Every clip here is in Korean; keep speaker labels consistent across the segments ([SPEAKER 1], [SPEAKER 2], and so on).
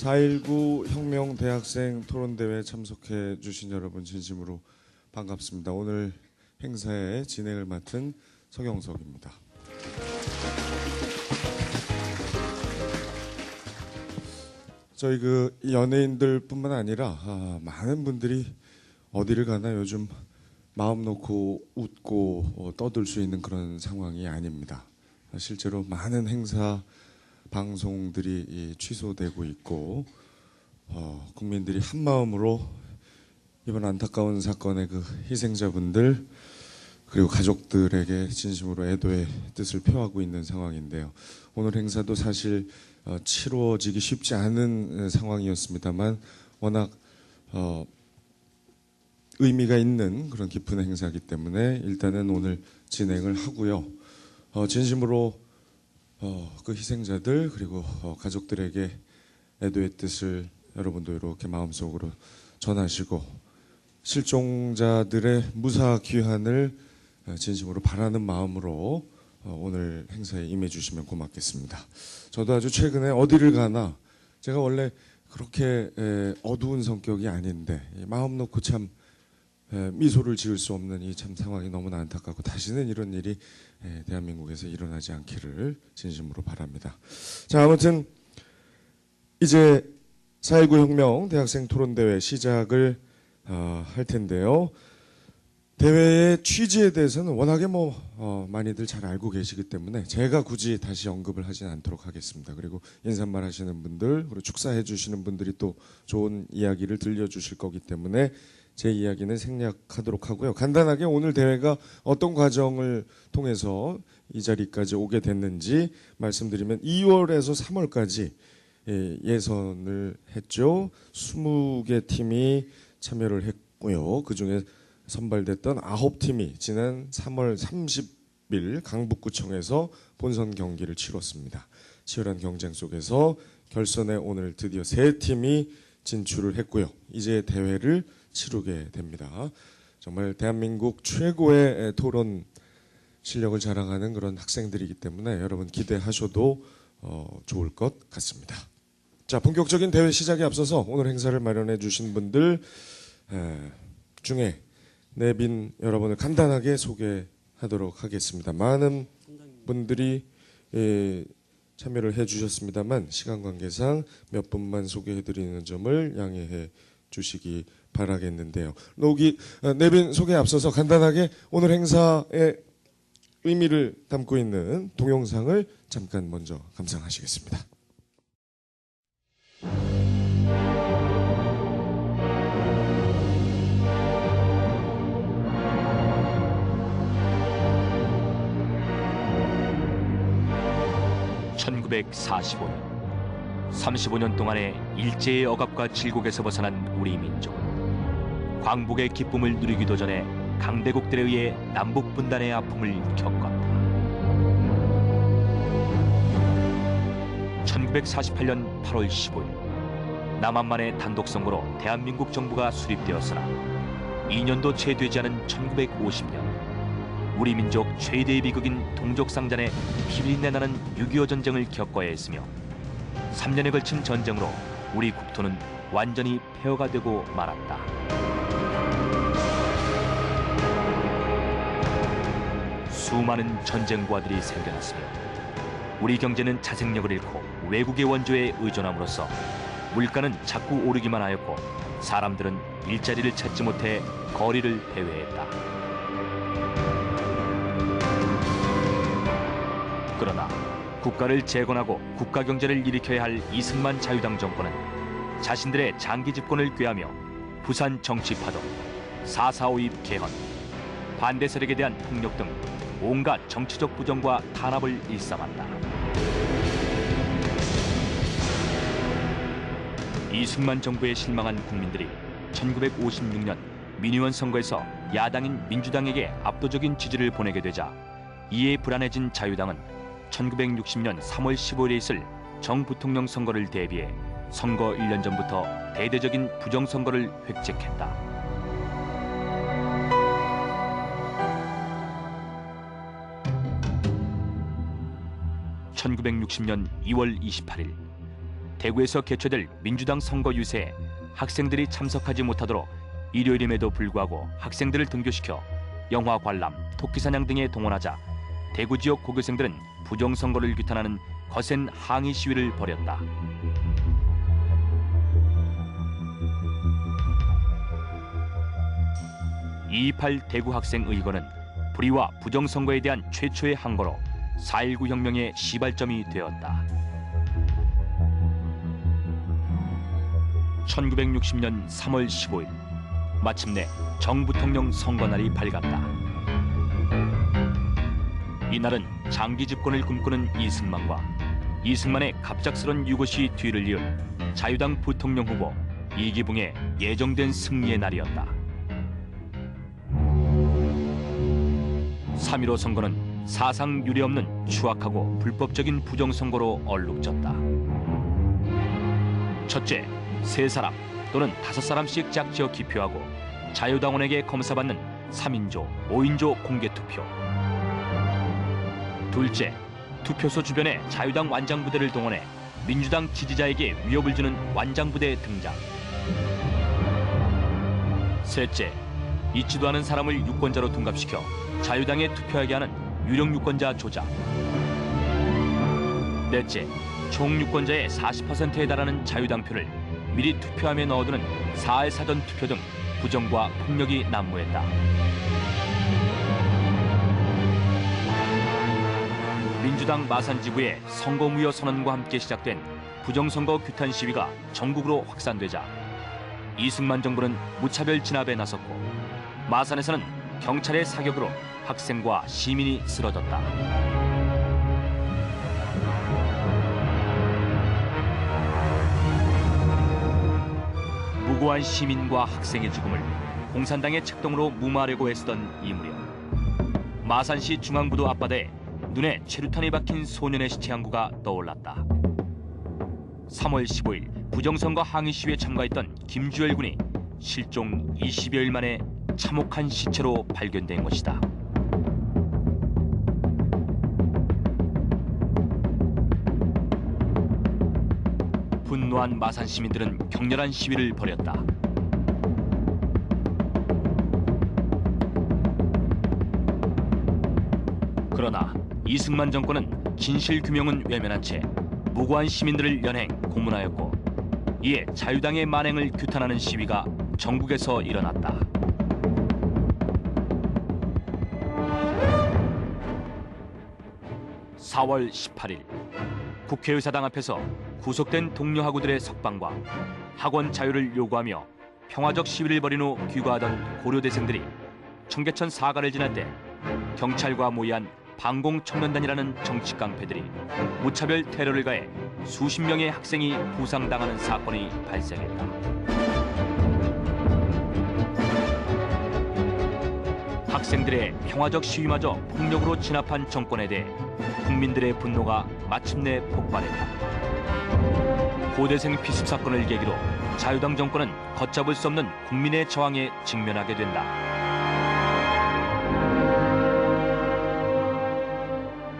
[SPEAKER 1] 4.19 혁명 대학생 토론대회에 참석해 주신 여러분 진심으로 반갑습니다. 오늘 행사의 진행을 맡은 서경석입니다. 저희 연예인들뿐만 아니라 많은 분들이 어디를 가나 요즘 마음 놓고 웃고 떠들 수 있는 그런 상황이 아닙니다. 실제로 많은 행사 방송들이 취소되고 있고 국민들이 한 마음으로 이번 안타까운 사건의 그 희생자분들 그리고 가족들에게 진심으로 애도의 뜻을 표하고 있는 상황인데요. 오늘 행사도 사실 치루어지기 쉽지 않은 상황이었습니다만 워낙 의미가 있는 그런 깊은 행사이기 때문에 일단은 오늘 진행을 하고요. 진심으로 그 희생자들 그리고 가족들에게 애도의 뜻을 여러분도 이렇게 마음속으로 전하시고 실종자들의 무사 귀환을 진심으로 바라는 마음으로 오늘 행사에 임해 주시면 고맙겠습니다. 저도 아주 최근에 어디를 가나 제가 원래 그렇게 어두운 성격이 아닌데 마음 놓고 참 미소를 지을 수 없는 이 참 상황이 너무나 안타깝고 다시는 이런 일이 대한민국에서 일어나지 않기를 진심으로 바랍니다. 자, 아무튼 이제 4.19 혁명 대학생 토론대회 시작을 할 텐데요. 대회의 취지에 대해서는 워낙에 많이들 잘 알고 계시기 때문에 제가 굳이 다시 언급을 하진 않도록 하겠습니다. 그리고 인사말 하시는 분들 그리고 축사해 주시는 분들이 또 좋은 이야기를 들려주실 거기 때문에 제 이야기는 생략하도록 하고요. 간단하게 오늘 대회가 어떤 과정을 통해서 이 자리까지 오게 됐는지 말씀드리면 2월에서 3월까지 예선을 했죠. 20개 팀이 참여를 했고요. 그중에 선발됐던 9팀이 지난 3월 30일 강북구청에서 본선 경기를 치렀습니다. 치열한 경쟁 속에서 결선에 오늘 드디어 3팀이 진출을 했고요. 이제 대회를 치르게 됩니다. 정말 대한민국 최고의 토론 실력을 자랑하는 그런 학생들이기 때문에 여러분 기대하셔도 좋을 것 같습니다. 자, 본격적인 대회 시작에 앞서서 오늘 행사를 마련해 주신 분들 중에 내빈 여러분을 간단하게 소개하도록 하겠습니다. 많은 분들이 참여를 해주셨습니다만 시간 관계상 몇 분만 소개해드리는 점을 양해해 주시기 바라겠는데요. 내빈 소개에 앞서서 간단하게 오늘 행사의 의미를 담고 있는 동영상을 잠깐 먼저 감상하시겠습니다.
[SPEAKER 2] (1945년) 35년 동안의 일제의 억압과 질곡에서 벗어난 우리 민족은 광복의 기쁨을 누리기도 전에 강대국들에 의해 남북 분단의 아픔을 겪었다. 1948년 8월 15일 남한만의 단독 선거로 대한민국 정부가 수립되었으나 2년도 채 되지 않은 1950년 우리 민족 최대의 비극인 동족상잔의 피비린내 나는 6.25 전쟁을 겪어야 했으며 3년에 걸친 전쟁으로 우리 국토는 완전히 폐허가 되고 말았다. 수많은 전쟁과들이 생겨났으며 우리 경제는 자생력을 잃고 외국의 원조에 의존함으로써 물가는 자꾸 오르기만 하였고 사람들은 일자리를 찾지 못해 거리를 배회했다. 그러나 국가를 재건하고 국가 경제를 일으켜야 할 이승만 자유당 정권은 자신들의 장기 집권을 꾀하며 부산 정치파동, 4.4.5입 개헌, 반대 세력에 대한 폭력 등 온갖 정치적 부정과 탄압을 일삼았다. 이승만 정부에 실망한 국민들이 1956년 민의원 선거에서 야당인 민주당에게 압도적인 지지를 보내게 되자 이에 불안해진 자유당은 1960년 3월 15일에 있을 정부통령 선거를 대비해 선거 1년 전부터 대대적인 부정선거를 획책했다. 1960년 2월 28일 대구에서 개최될 민주당 선거 유세에 학생들이 참석하지 못하도록 일요일임에도 불구하고 학생들을 등교시켜 영화 관람, 토끼 사냥 등에 동원하자 대구 지역 고교생들은 부정선거를 규탄하는 거센 항의 시위를 벌였다. 2.28 대구학생의거는 불의와 부정선거에 대한 최초의 항거로 4.19 혁명의 시발점이 되었다. 1960년 3월 15일 마침내 정 부통령 선거날이 밝았다. 이날은 장기 집권을 꿈꾸는 이승만과 이승만의 갑작스런 유고시 뒤를 이은 자유당 부통령 후보 이기붕의 예정된 승리의 날이었다. 3.15 선거는 사상 유례없는 추악하고 불법적인 부정선거로 얼룩졌다. 첫째, 3사람 또는 5사람씩 짝지어 기표하고 자유당원에게 검사받는 3인조, 5인조 공개투표. 둘째, 투표소 주변에 자유당 완장부대를 동원해 민주당 지지자에게 위협을 주는 완장부대 등장. 셋째, 있지도 않은 사람을 유권자로 둔갑시켜 자유당에 투표하게 하는 유령 유권자 조작. 넷째, 총 유권자의 40%에 달하는 자유당 표를 미리 투표함에 넣어두는 4할 사전 투표 등 부정과 폭력이 난무했다. 민주당 마산지구의 선거무효 선언과 함께 시작된 부정선거 규탄 시위가 전국으로 확산되자 이승만 정부는 무차별 진압에 나섰고 마산에서는 경찰의 사격으로 학생과 시민이 쓰러졌다. 무고한 시민과 학생의 죽음을 공산당의 책동으로 무마하려고 애쓰던 이 무렵 마산시 중앙부두 앞바다에 눈에 최루탄이 박힌 소년의 시체 한 구가 떠올랐다. 3월 15일 부정선거 항의 시위에 참가했던 김주열 군이 실종 20여일 만에 참혹한 시체로 발견된 것이다. 분노한 마산 시민들은 격렬한 시위를 벌였다. 그러나 이승만 정권은 진실 규명은 외면한 채 무고한 시민들을 연행, 고문하였고 이에 자유당의 만행을 규탄하는 시위가 전국에서 일어났다. (4월 18일) 국회의사당 앞에서 구속된 동료 학우들의 석방과 학원 자유를 요구하며 평화적 시위를 벌인 후 귀가하던 고려대생들이 청계천 사가를 지날 때 경찰과 모의한 반공청년단이라는 정치 깡패들이 무차별 테러를 가해 수십 명의 학생이 부상당하는 사건이 발생했다. 학생들의 평화적 시위마저 폭력으로 진압한 정권에 대해 국민들의 분노가 마침내 폭발했다. 고대생 피습 사건을 계기로 자유당 정권은 걷잡을 수 없는 국민의 저항에 직면하게 된다.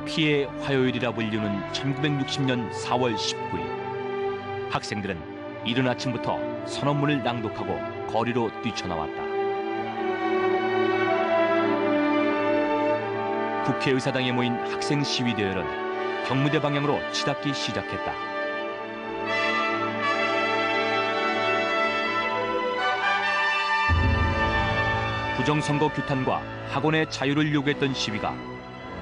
[SPEAKER 2] 피해 화요일이라 불리는 1960년 4월 19일 학생들은 이른 아침부터 선언문을 낭독하고 거리로 뛰쳐나왔다. 국회의사당에 모인 학생 시위대열은 경무대 방향으로 치닫기 시작했다. 부정선거 규탄과 학원의 자유를 요구했던 시위가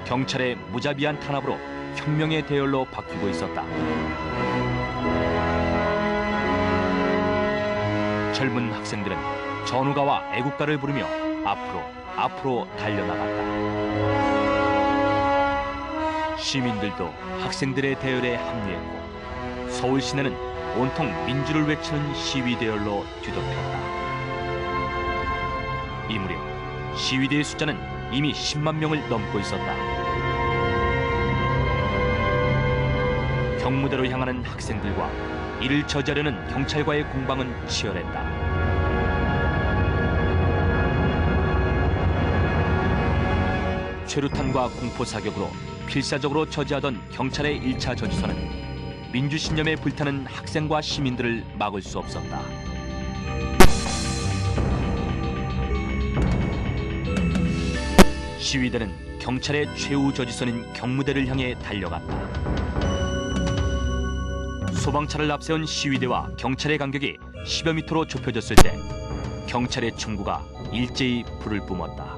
[SPEAKER 2] 경찰의 무자비한 탄압으로 혁명의 대열로 바뀌고 있었다. 젊은 학생들은 전우가와 애국가를 부르며 앞으로 달려나갔다. 시민들도 학생들의 대열에 합류했고 서울 시내는 온통 민주를 외치는 시위 대열로 뒤덮였다. 이 무렵 시위대의 숫자는 이미 10만 명을 넘고 있었다. 경무대로 향하는 학생들과 이를 저지하려는 경찰과의 공방은 치열했다. 최루탄과 공포 사격으로 필사적으로 저지하던 경찰의 1차 저지선은 민주신념에 불타는 학생과 시민들을 막을 수 없었다. 시위대는 경찰의 최후 저지선인 경무대를 향해 달려갔다. 소방차를 앞세운 시위대와 경찰의 간격이 10여 미터로 좁혀졌을 때 경찰의 총구가 일제히 불을 뿜었다.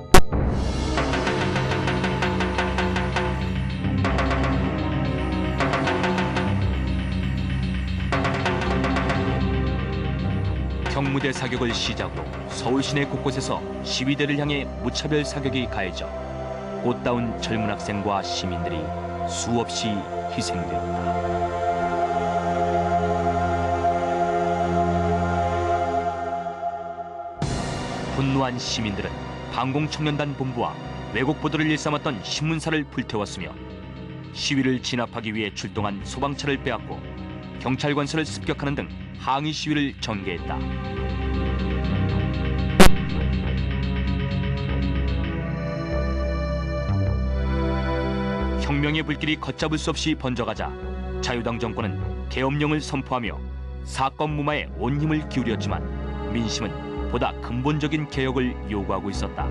[SPEAKER 2] 경무대 사격을 시작으로 서울 시내 곳곳에서 시위대를 향해 무차별 사격이 가해져 꽃다운 젊은 학생과 시민들이 수없이 희생되었다. 분노한 시민들은 반공청년단 본부와 왜곡 보도를 일삼았던 신문사를 불태웠으며 시위를 진압하기 위해 출동한 소방차를 빼앗고 경찰 관서를 습격하는 등 항의 시위를 전개했다. 혁명의 불길이 걷잡을 수 없이 번져가자 자유당 정권은 계엄령을 선포하며 사건 무마에 온 힘을 기울였지만 민심은 보다 근본적인 개혁을 요구하고 있었다.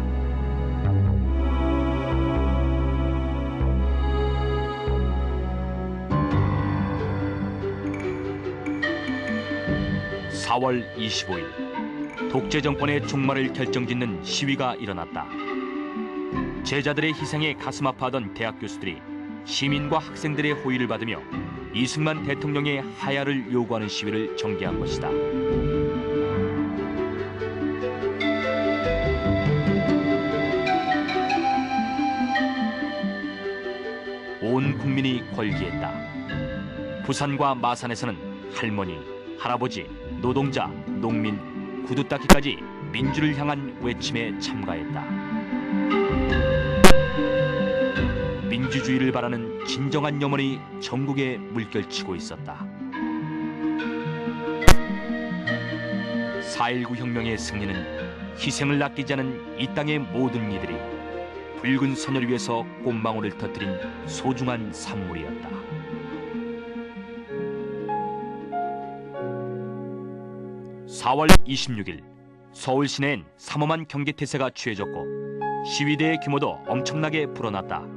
[SPEAKER 2] (4월 25일) 독재 정권의 종말을 결정짓는 시위가 일어났다. 제자들의 희생에 가슴 아파하던 대학 교수들이 시민과 학생들의 호의를 받으며 이승만 대통령의 하야를 요구하는 시위를 전개한 것이다. 온 국민이 걸기했다. 부산과 마산에서는 할머니, 할아버지, 노동자, 농민, 구두닦이까지 민주를 향한 외침에 참가했다. 민주주의를 바라는 진정한 염원이 전국에 물결치고 있었다. 4.19 혁명의 승리는 희생을 아끼지 않은 이 땅의 모든 이들이 붉은 선열 위에서 꽃망울을 터뜨린 소중한 산물이었다. (4월 26일) 서울 시내엔 삼엄한 경계태세가 취해졌고 시위대의 규모도 엄청나게 불어났다.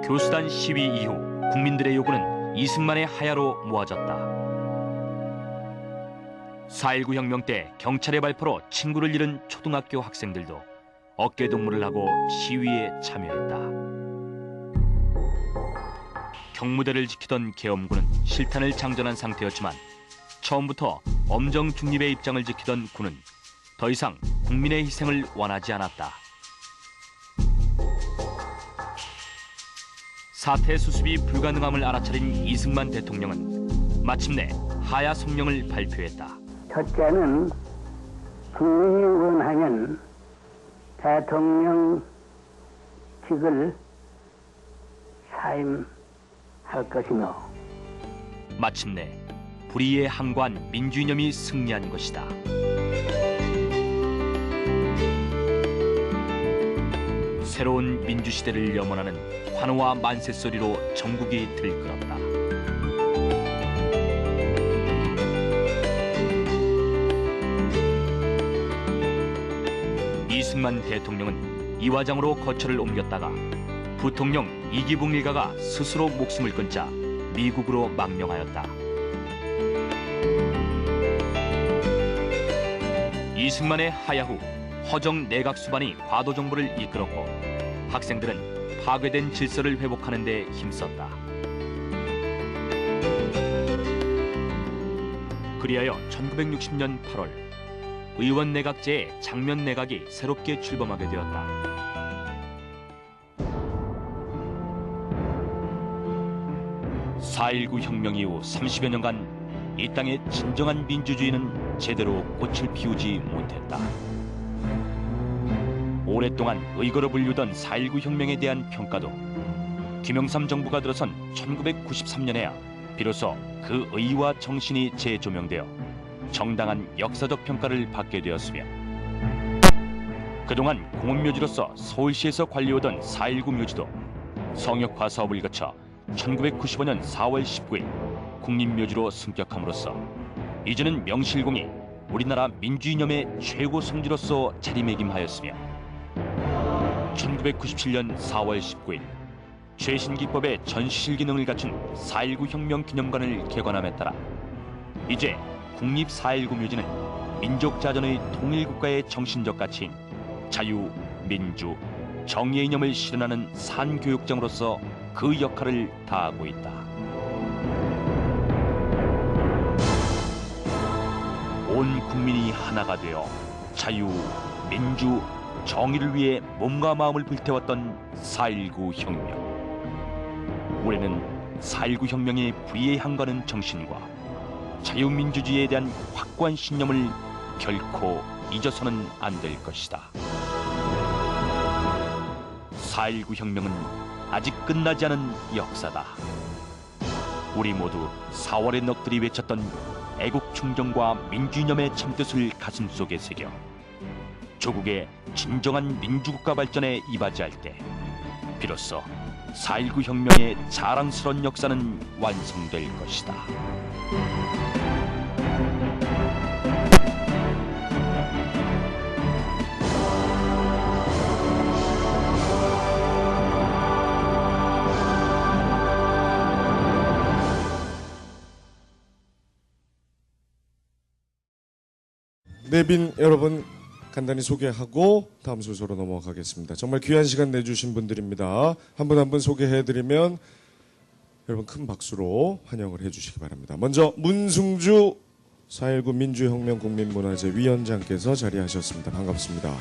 [SPEAKER 2] 교수단 시위 이후 국민들의 요구는 이승만의 하야로 모아졌다. 4.19 혁명 때 경찰의 발포로 친구를 잃은 초등학교 학생들도 어깨동무를 하고 시위에 참여했다. 경무대를 지키던 계엄군은 실탄을 장전한 상태였지만 처음부터 엄정 중립의 입장을 지키던 군은 더 이상 국민의 희생을 원하지 않았다. 사태 수습이 불가능함을 알아차린 이승만 대통령은 마침내 하야 성명을 발표했다.
[SPEAKER 3] 첫째는 국민이 원하면 대통령직을 사임할 것이며
[SPEAKER 2] 마침내 불의에 항거한 민주이념이 승리한 것이다. 새로운 민주시대를 염원하는 환호와 만세 소리로 전국이 들끓었다. 이승만 대통령은 이화장으로 거처를 옮겼다가 부통령 이기붕 일가가 스스로 목숨을 끊자 미국으로 망명하였다. 이승만의 하야 후 허정 내각 수반이 과도 정부를 이끌었고 학생들은 파괴된 질서를 회복하는 데 힘썼다. 그리하여 1960년 8월 의원 내각제의 장면 내각이 새롭게 출범하게 되었다. (4.19) 혁명 이후 30여 년간 이 땅의 진정한 민주주의는 제대로 꽃을 피우지 못했다. 오랫동안 의거로 불리우던 4.19 혁명에 대한 평가도 김영삼 정부가 들어선 1993년에야 비로소 그 의의와 정신이 재조명되어 정당한 역사적 평가를 받게 되었으며 그동안 공원묘지로서 서울시에서 관리오던 4.19 묘지도 성역화 사업을 거쳐 1995년 4월 19일 국립묘지로 승격함으로써 이제는 명실공히 우리나라 민주이념의 최고 성지로서 자리매김하였으며 1997년 4월 19일 최신 기법의 전시실 기능을 갖춘 4.19 혁명 기념관을 개관함에 따라 이제 국립 4.19 묘지는 민족자전의 통일국가의 정신적 가치인 자유, 민주, 정의의 이념을 실현하는 산교육장으로서 그 역할을 다하고 있다. 온 국민이 하나가 되어 자유, 민주, 정의를 위해 몸과 마음을 불태웠던 4.19 혁명. 우리는 4.19 혁명의 불의에 항거하는 정신과 자유민주주의에 대한 확고한 신념을 결코 잊어서는 안 될 것이다. 4.19 혁명은 아직 끝나지 않은 역사다. 우리 모두 4월의 넋들이 외쳤던 애국 충정과 민주이념의 참뜻을 가슴속에 새겨 조국의 진정한 민주국가 발전에 이바지할 때 비로소 4.19 혁명의 자랑스러운 역사는 완성될 것이다.
[SPEAKER 1] 내빈 여러분 간단히 소개하고 다음 순서로 넘어가겠습니다. 정말 귀한 시간 내주신 분들입니다. 한 분 한 분 소개해드리면 여러분 큰 박수로 환영을 해주시기 바랍니다. 먼저 문승주 4.19 민주혁명 국민문화재 위원장께서 자리하셨습니다. 반갑습니다.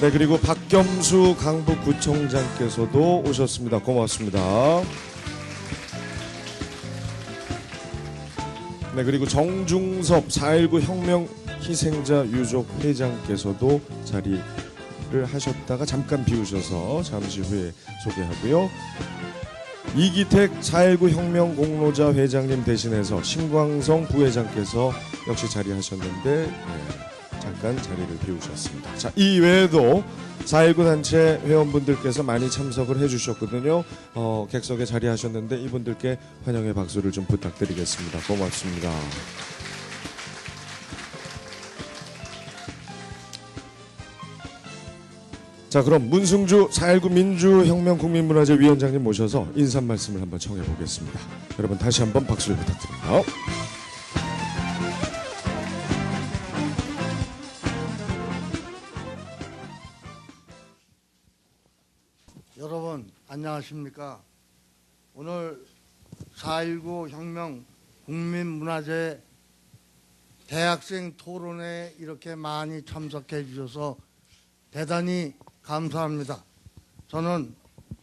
[SPEAKER 1] 네, 그리고 박겸수 강북구청장께서도 오셨습니다. 고맙습니다. 네, 그리고 정중섭 4.19 혁명 희생자 유족 회장께서도 자리를 하셨다가 잠깐 비우셔서 잠시 후에 소개하고요. 이기택 4.19 혁명 공로자 회장님 대신해서 신광성 부회장께서 역시 자리하셨는데 잠깐 자리를 비우셨습니다. 자, 이 외에도 4.19 단체 회원분들께서 많이 참석을 해주셨거든요. 객석에 자리하셨는데 이분들께 환영의 박수를 좀 부탁드리겠습니다. 고맙습니다. 자, 그럼 문승주 4.19 민주혁명 국민문화재 위원장님 모셔서 인사 말씀을 한번 청해 보겠습니다. 여러분 다시 한번 박수를 부탁드립니다.
[SPEAKER 4] 여러분 안녕하십니까? 오늘 4.19 혁명 국민문화재 대학생 토론회에 이렇게 많이 참석해 주셔서 대단히 감사합니다. 저는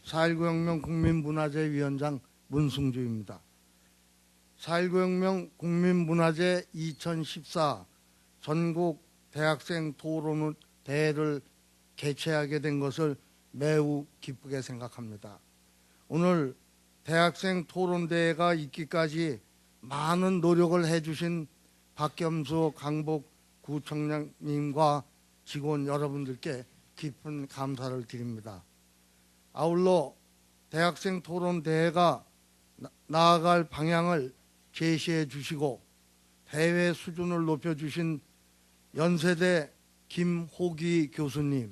[SPEAKER 4] 4.19 혁명 국민문화재 위원장 문승주입니다. 4.19 혁명 국민문화재 2014 전국 대학생 토론 대회를 개최하게 된 것을 매우 기쁘게 생각합니다. 오늘 대학생 토론대회가 있기까지 많은 노력을 해주신 박겸수 강북구청장님과 직원 여러분들께 깊은 감사를 드립니다. 아울러 대학생 토론대회가 나아갈 방향을 제시해 주시고 대회 수준을 높여주신 연세대 김호기 교수님,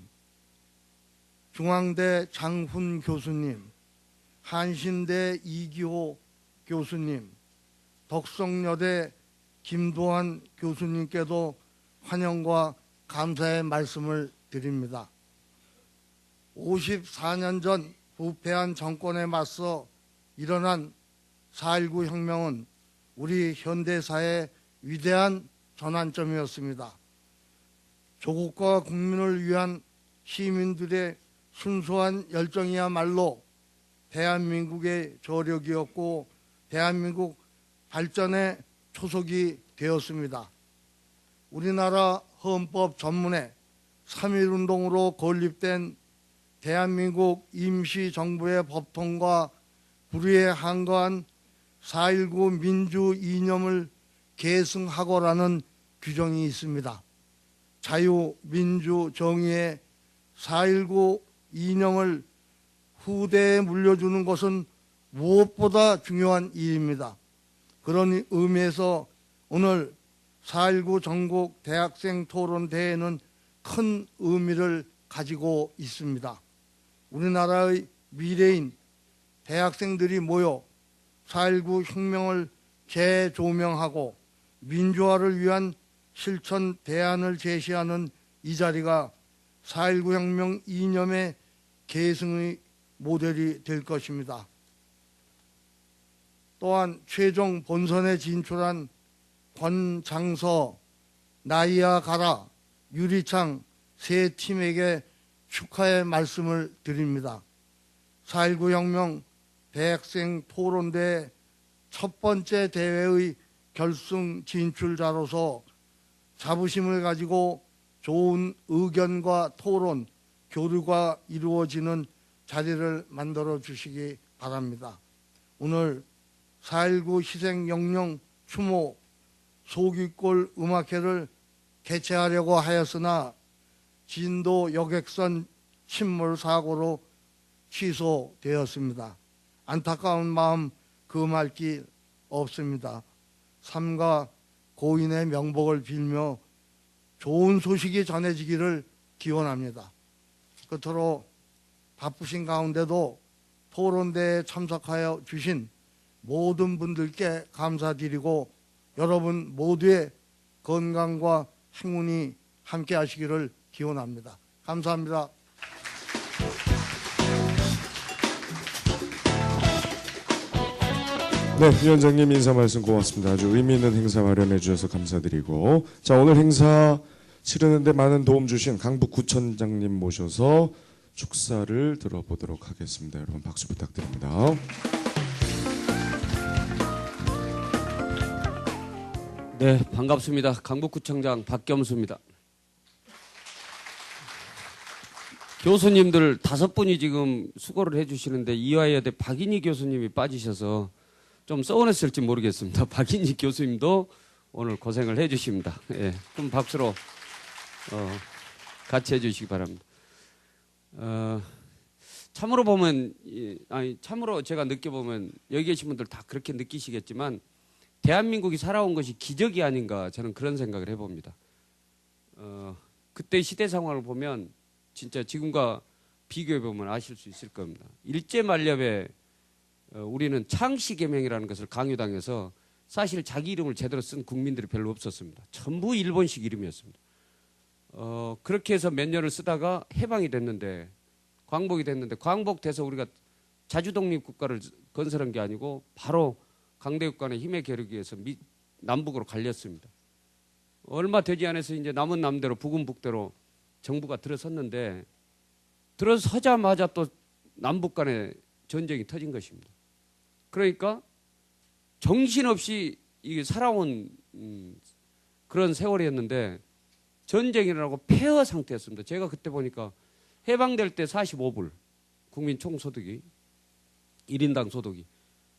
[SPEAKER 4] 중앙대 장훈 교수님, 한신대 이기호 교수님, 덕성여대 김도환 교수님께도 환영과 감사의 말씀을 드립니다. 54년 전 부패한 정권에 맞서 일어난 4.19 혁명은 우리 현대사의 위대한 전환점이었습니다. 조국과 국민을 위한 시민들의 순수한 열정이야말로 대한민국의 저력이었고 대한민국 발전의 초석이 되었습니다. 우리나라 헌법 전문에 3.1운동으로 건립된 대한민국 임시정부의 법통과 불의에 항거한 4.19 민주 이념을 계승하고라는 규정이 있습니다. 자유, 민주, 정의의 4.19 이념을 후대에 물려주는 것은 무엇보다 중요한 일입니다. 그런 의미에서 오늘 4.19 전국 대학생 토론대회는 큰 의미를 가지고 있습니다. 우리나라의 미래인 대학생들이 모여 4.19 혁명을 재조명하고 민주화를 위한 실천 대안을 제시하는 이 자리가 4.19 혁명 이념의 계승의 모델이 될 것입니다. 또한 최종 본선에 진출한 권장서, 나이아 가라, 유리창 세 팀에게 축하의 말씀을 드립니다. 4.19 혁명 대학생 토론대 첫 번째 대회의 결승 진출자로서 자부심을 가지고 좋은 의견과 토론, 교류가 이루어지는 자리를 만들어 주시기 바랍니다. 오늘 4.19 희생영령 추모 소귀골 음악회를 개최하려고 하였으나 진도 여객선 침몰 사고로 취소되었습니다. 안타까운 마음 금할 길 없습니다. 삼가 고인의 명복을 빌며 좋은 소식이 전해지기를 기원합니다. 끝으로 바쁘신 가운데도 토론대에 참석하여 주신 모든 분들께 감사드리고 여러분 모두의 건강과 행운이 함께 하시기를 기원합니다. 감사합니다.
[SPEAKER 1] 네, 위원장님 인사 말씀 고맙습니다. 아주 의미 있는 행사 마련해 주셔서 감사드리고, 자, 오늘 행사 치르는데 많은 도움 주신 강북구청장님 모셔서 축사를 들어보도록 하겠습니다. 여러분 박수 부탁드립니다.
[SPEAKER 5] 네, 반갑습니다. 강북구청장 박겸수입니다. 교수님들 5분이 지금 수고를 해주시는데 이화여대 박인희 교수님이 빠지셔서 좀 서운했을지 모르겠습니다. 박인희 교수님도 오늘 고생을 해주십니다. 예, 좀 박수로 같이 해주시기 바랍니다. 참으로 보면, 참으로 제가 느껴보면 여기 계신 분들 다 그렇게 느끼시겠지만 대한민국이 살아온 것이 기적이 아닌가 저는 그런 생각을 해봅니다. 그때 시대 상황을 보면 진짜 지금과 비교해보면 아실 수 있을 겁니다. 일제만렙에 우리는 창씨개명이라는 것을 강요당해서 사실 자기 이름을 제대로 쓴 국민들이 별로 없었습니다. 전부 일본식 이름이었습니다. 그렇게 해서 몇 년을 쓰다가 해방이 됐는데, 광복이 됐는데, 광복돼서 우리가 자주독립국가를 건설한 게 아니고 바로 강대국 간의 힘의 겨루기 위해서 남북으로 갈렸습니다. 얼마 되지 않아서 이제 남은 남대로 북은 북대로 정부가 들어섰는데, 들어서자마자 또 남북 간의 전쟁이 터진 것입니다. 그러니까 정신없이 이게 살아온 그런 세월이었는데 전쟁이라고 폐허 상태였습니다. 제가 그때 보니까 해방될 때 45불 국민 총소득이 1인당 소득이,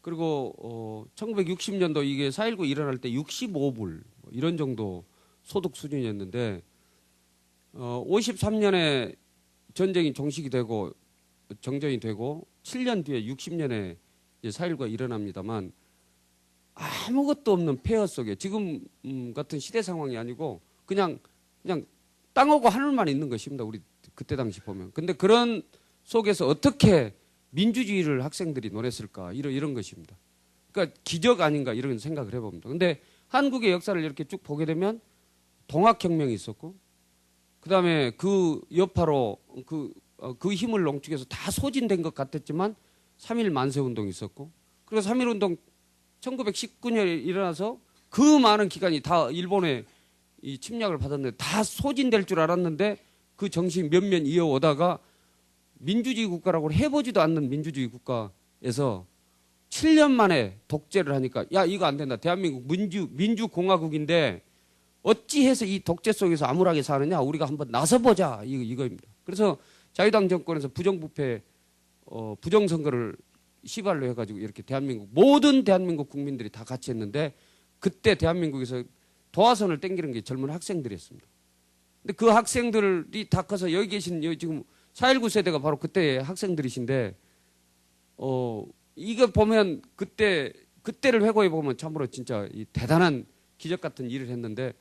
[SPEAKER 5] 그리고 1960년도 이게 4.19 일어날 때 65불 이런 정도 소득 수준이었는데 53년에 전쟁이 종식이 되고 정전이 되고 7년 뒤에 60년에 4.19가 일어납니다만 아무것도 없는 폐허 속에 지금 같은 시대 상황이 아니고 그냥 땅하고 하늘만 있는 것입니다. 우리 그때 당시 보면. 근데 그런 속에서 어떻게 민주주의를 학생들이 노렸을까 이런 것입니다. 그러니까 기적 아닌가 이런 생각을 해봅니다. 근데 한국의 역사를 이렇게 쭉 보게 되면 동학혁명이 있었고, 그 다음에 그 여파로 그 힘을 농축해서 다 소진된 것 같았지만 3.1 만세운동이 있었고, 그리고 3.1운동 1919년에 일어나서 그 많은 기간이 다 일본의 이 침략을 받았는데 다 소진될 줄 알았는데 그 정신 몇몇 이어오다가 민주주의 국가라고 해보지도 않는 민주주의 국가에서 7년 만에 독재를 하니까 야 이거 안 된다. 대한민국 민주공화국인데 어찌해서 이 독재 속에서 암울하게 사느냐. 우리가 한번 나서보자. 이거입니다. 그래서 자유당 정권에서 부정부패 부정선거를 시발로 해가지고 이렇게 모든 대한민국 국민들이 다 같이 했는데 그때 대한민국에서 도화선을 땡기는 게 젊은 학생들이었습니다. 근데 그 학생들이 다 커서 여기 계신 여기 지금 4.19 세대가 바로 그때의 학생들이신데 이거 보면 그때를 회고해 보면 참으로 진짜 이 대단한 기적 같은 일을 했는데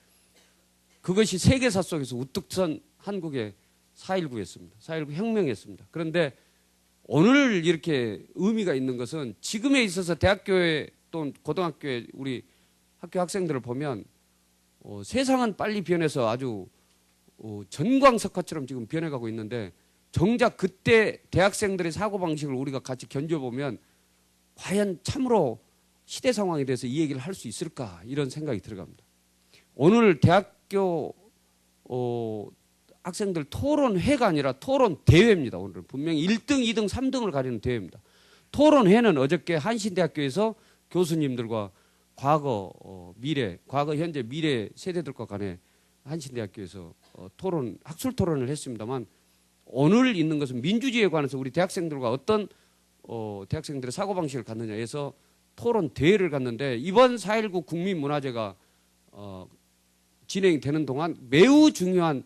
[SPEAKER 5] 그것이 세계사 속에서 우뚝 선 한국의 4.19였습니다. 4.19 혁명이었습니다. 그런데 오늘 이렇게 의미가 있는 것은 지금에 있어서 대학교에 또는 고등학교에 우리 학교 학생들을 보면 세상은 빨리 변해서 아주 전광석화처럼 지금 변해가고 있는데 정작 그때 대학생들의 사고방식을 우리가 같이 견뎌보면 과연 참으로 시대 상황에 대해서 이 얘기를 할 수 있을까 이런 생각이 들어갑니다. 오늘 대학교 학생들 토론회가 아니라 토론대회입니다. 오늘 분명히 1등, 2등, 3등을 가리는 대회입니다. 토론회는 어저께 한신대학교에서 교수님들과 과거, 현재, 미래 세대들과 간에 한신대학교에서 학술 토론을 했습니다만 오늘 있는 것은 민주주의에 관해서 우리 대학생들과 어떤 대학생들의 사고방식을 갖느냐에서 토론 대회를 갖는데 이번 4.19 국민문화제가 진행이 되는 동안 매우 중요한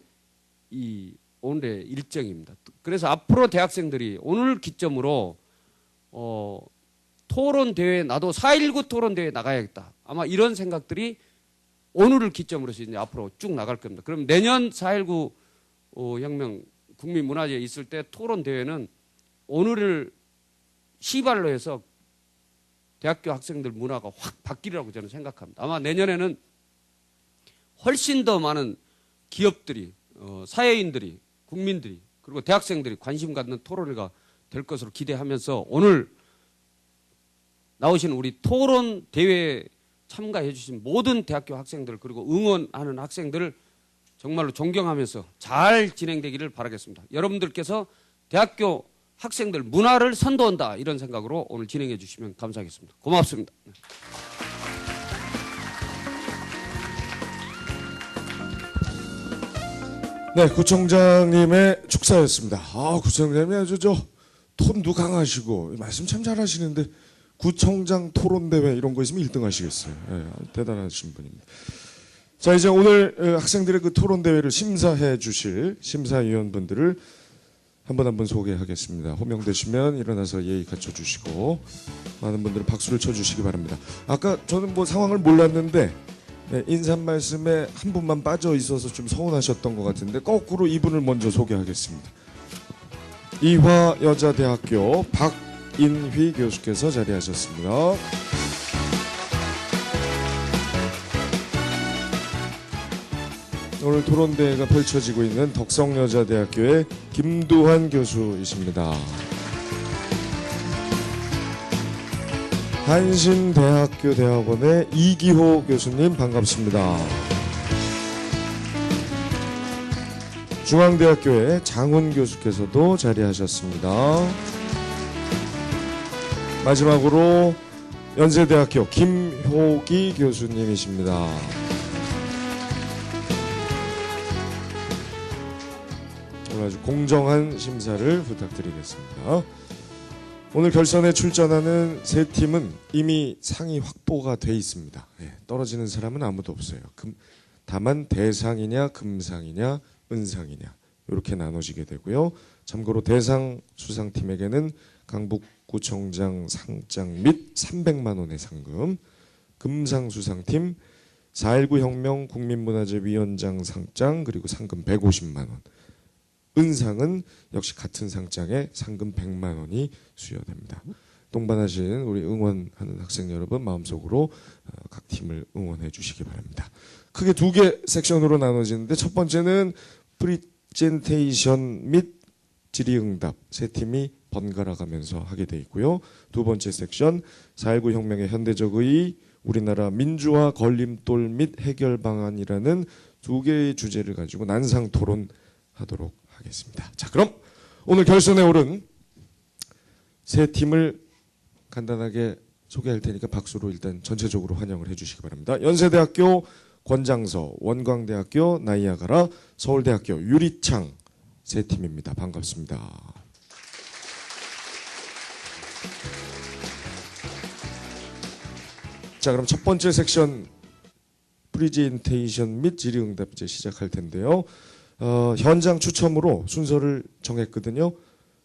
[SPEAKER 5] 이 오늘의 일정입니다. 그래서 앞으로 대학생들이 오늘 기점으로 토론 대회 나도 4.19 토론 대회 나가야겠다. 아마 이런 생각들이 오늘을 기점으로서 이제 앞으로 쭉 나갈 겁니다. 그럼 내년 4.19 혁명 국민문화제에 있을 때 토론 대회는 오늘을 시발로 해서 대학교 학생들 문화가 확 바뀌리라고 저는 생각합니다. 아마 내년에는 훨씬 더 많은 기업들이, 사회인들이, 국민들이, 그리고 대학생들이 관심 갖는 토론회가 될 것으로 기대하면서 오늘 나오신 우리 토론 대회에 참가해 주신 모든 대학교 학생들 그리고 응원하는 학생들을 정말로 존경하면서 잘 진행되기를 바라겠습니다. 여러분들께서 대학교 학생들 문화를 선도한다 이런 생각으로 오늘 진행해 주시면 감사하겠습니다. 고맙습니다.
[SPEAKER 1] 네, 구청장님의 축사였습니다. 구청장님이 아주 톤도 강하시고 말씀 참 잘하시는데 구청장 토론대회 이런 거 있으면 1등 하시겠어요. 네, 대단하신 분입니다. 자, 이제 오늘 학생들의 그 토론대회를 심사해 주실 심사위원분들을 한 분 소개하겠습니다. 호명되시면 일어나서 예의 갖춰주시고 많은 분들은 박수를 쳐주시기 바랍니다. 아까 저는 상황을 몰랐는데 인사 말씀에 한 분만 빠져 있어서 좀 서운하셨던 것 같은데 거꾸로 이분을 먼저 소개하겠습니다. 이화여자대학교 박인휘 교수께서 자리하셨습니다. 오늘 토론대회가 펼쳐지고 있는 덕성여자대학교의 김두환 교수이십니다. 한신대학교 대학원의 이기호 교수님 반갑습니다. 중앙대학교의 장훈 교수께서도 자리하셨습니다. 마지막으로 연세대학교 김효기 교수님이십니다. 아주 공정한 심사를 부탁드리겠습니다. 오늘 결선에 출전하는 세 팀은 이미 상이 확보가 돼 있습니다. 떨어지는 사람은 아무도 없어요. 다만 대상이냐 금상이냐 은상이냐 이렇게 나눠지게 되고요. 참고로 대상 수상팀에게는 강북구청장 상장 및 300만 원의 상금, 금상 수상팀 4.19 혁명 국민문화재위원장 상장 그리고 상금 150만 원, 은상은 역시 같은 상장에 상금 100만 원이 수여됩니다. 동반하신 우리 응원하는 학생 여러분 마음속으로 각 팀을 응원해 주시기 바랍니다. 크게 2개 섹션으로 나눠지는데 첫 번째는 프리젠테이션 및 질의응답 세 팀이 번갈아 가면서 하게 돼 있고요. 두 번째 섹션 4.19 혁명의 현대적의 우리나라 민주화 걸림돌 및 해결 방안이라는 2개의 주제를 가지고 난상 토론하도록 하겠습니다. 자, 그럼 오늘 결선에 오른 세 팀을 간단하게 소개할 테니까 박수로 일단 전체적으로 환영을 해주시기 바랍니다. 연세대학교 권장서, 원광대학교 나이아가라, 서울대학교 유리창 세 팀입니다. 반갑습니다. 자, 그럼 첫 번째 섹션 프리젠테이션 및 질의응답 이제 시작할 텐데요. 현장 추첨으로 순서를 정했거든요.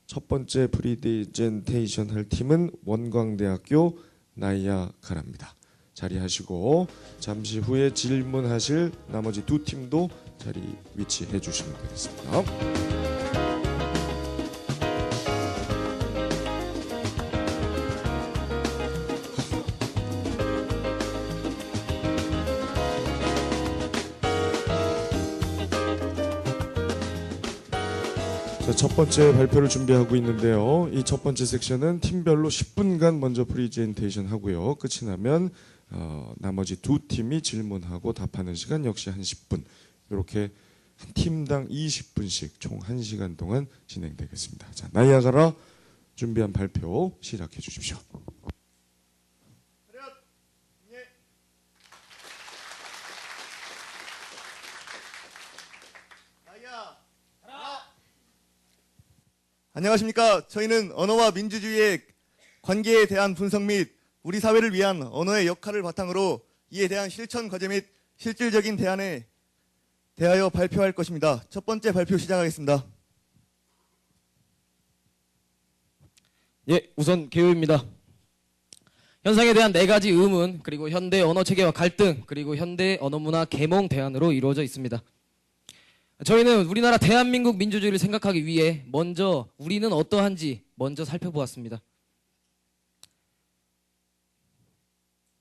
[SPEAKER 1] 첫 번째 프리젠테이션 할 팀은 원광대학교 나이아가라입니다. 자리하시고 잠시 후에 질문하실 나머지 두 팀도 자리 위치해 주시면 되겠습니다. 자, 첫 번째 발표를 준비하고 있는데요. 이 첫 번째 섹션은 팀별로 10분간 먼저 프리젠테이션 하고요. 끝이 나면 나머지 두 팀이 질문하고 답하는 시간 역시 한 10분. 이렇게 한 팀당 20분씩 총 1시간 동안 진행되겠습니다. 자, 나이아가라 준비한 발표 시작해 주십시오.
[SPEAKER 6] 안녕하십니까. 저희는 언어와 민주주의의 관계에 대한 분석 및 우리 사회를 위한 언어의 역할을 바탕으로 이에 대한 실천 과제 및 실질적인 대안에 대하여 발표할 것입니다. 첫 번째 발표 시작하겠습니다.
[SPEAKER 7] 예, 우선 개요입니다. 현상에 대한 4가지 의문, 그리고 현대 언어 체계와 갈등, 그리고 현대 언어 문화 계몽 대안으로 이루어져 있습니다. 저희는 우리나라 대한민국 민주주의를 생각하기 위해 먼저 우리는 어떠한지 먼저 살펴보았습니다.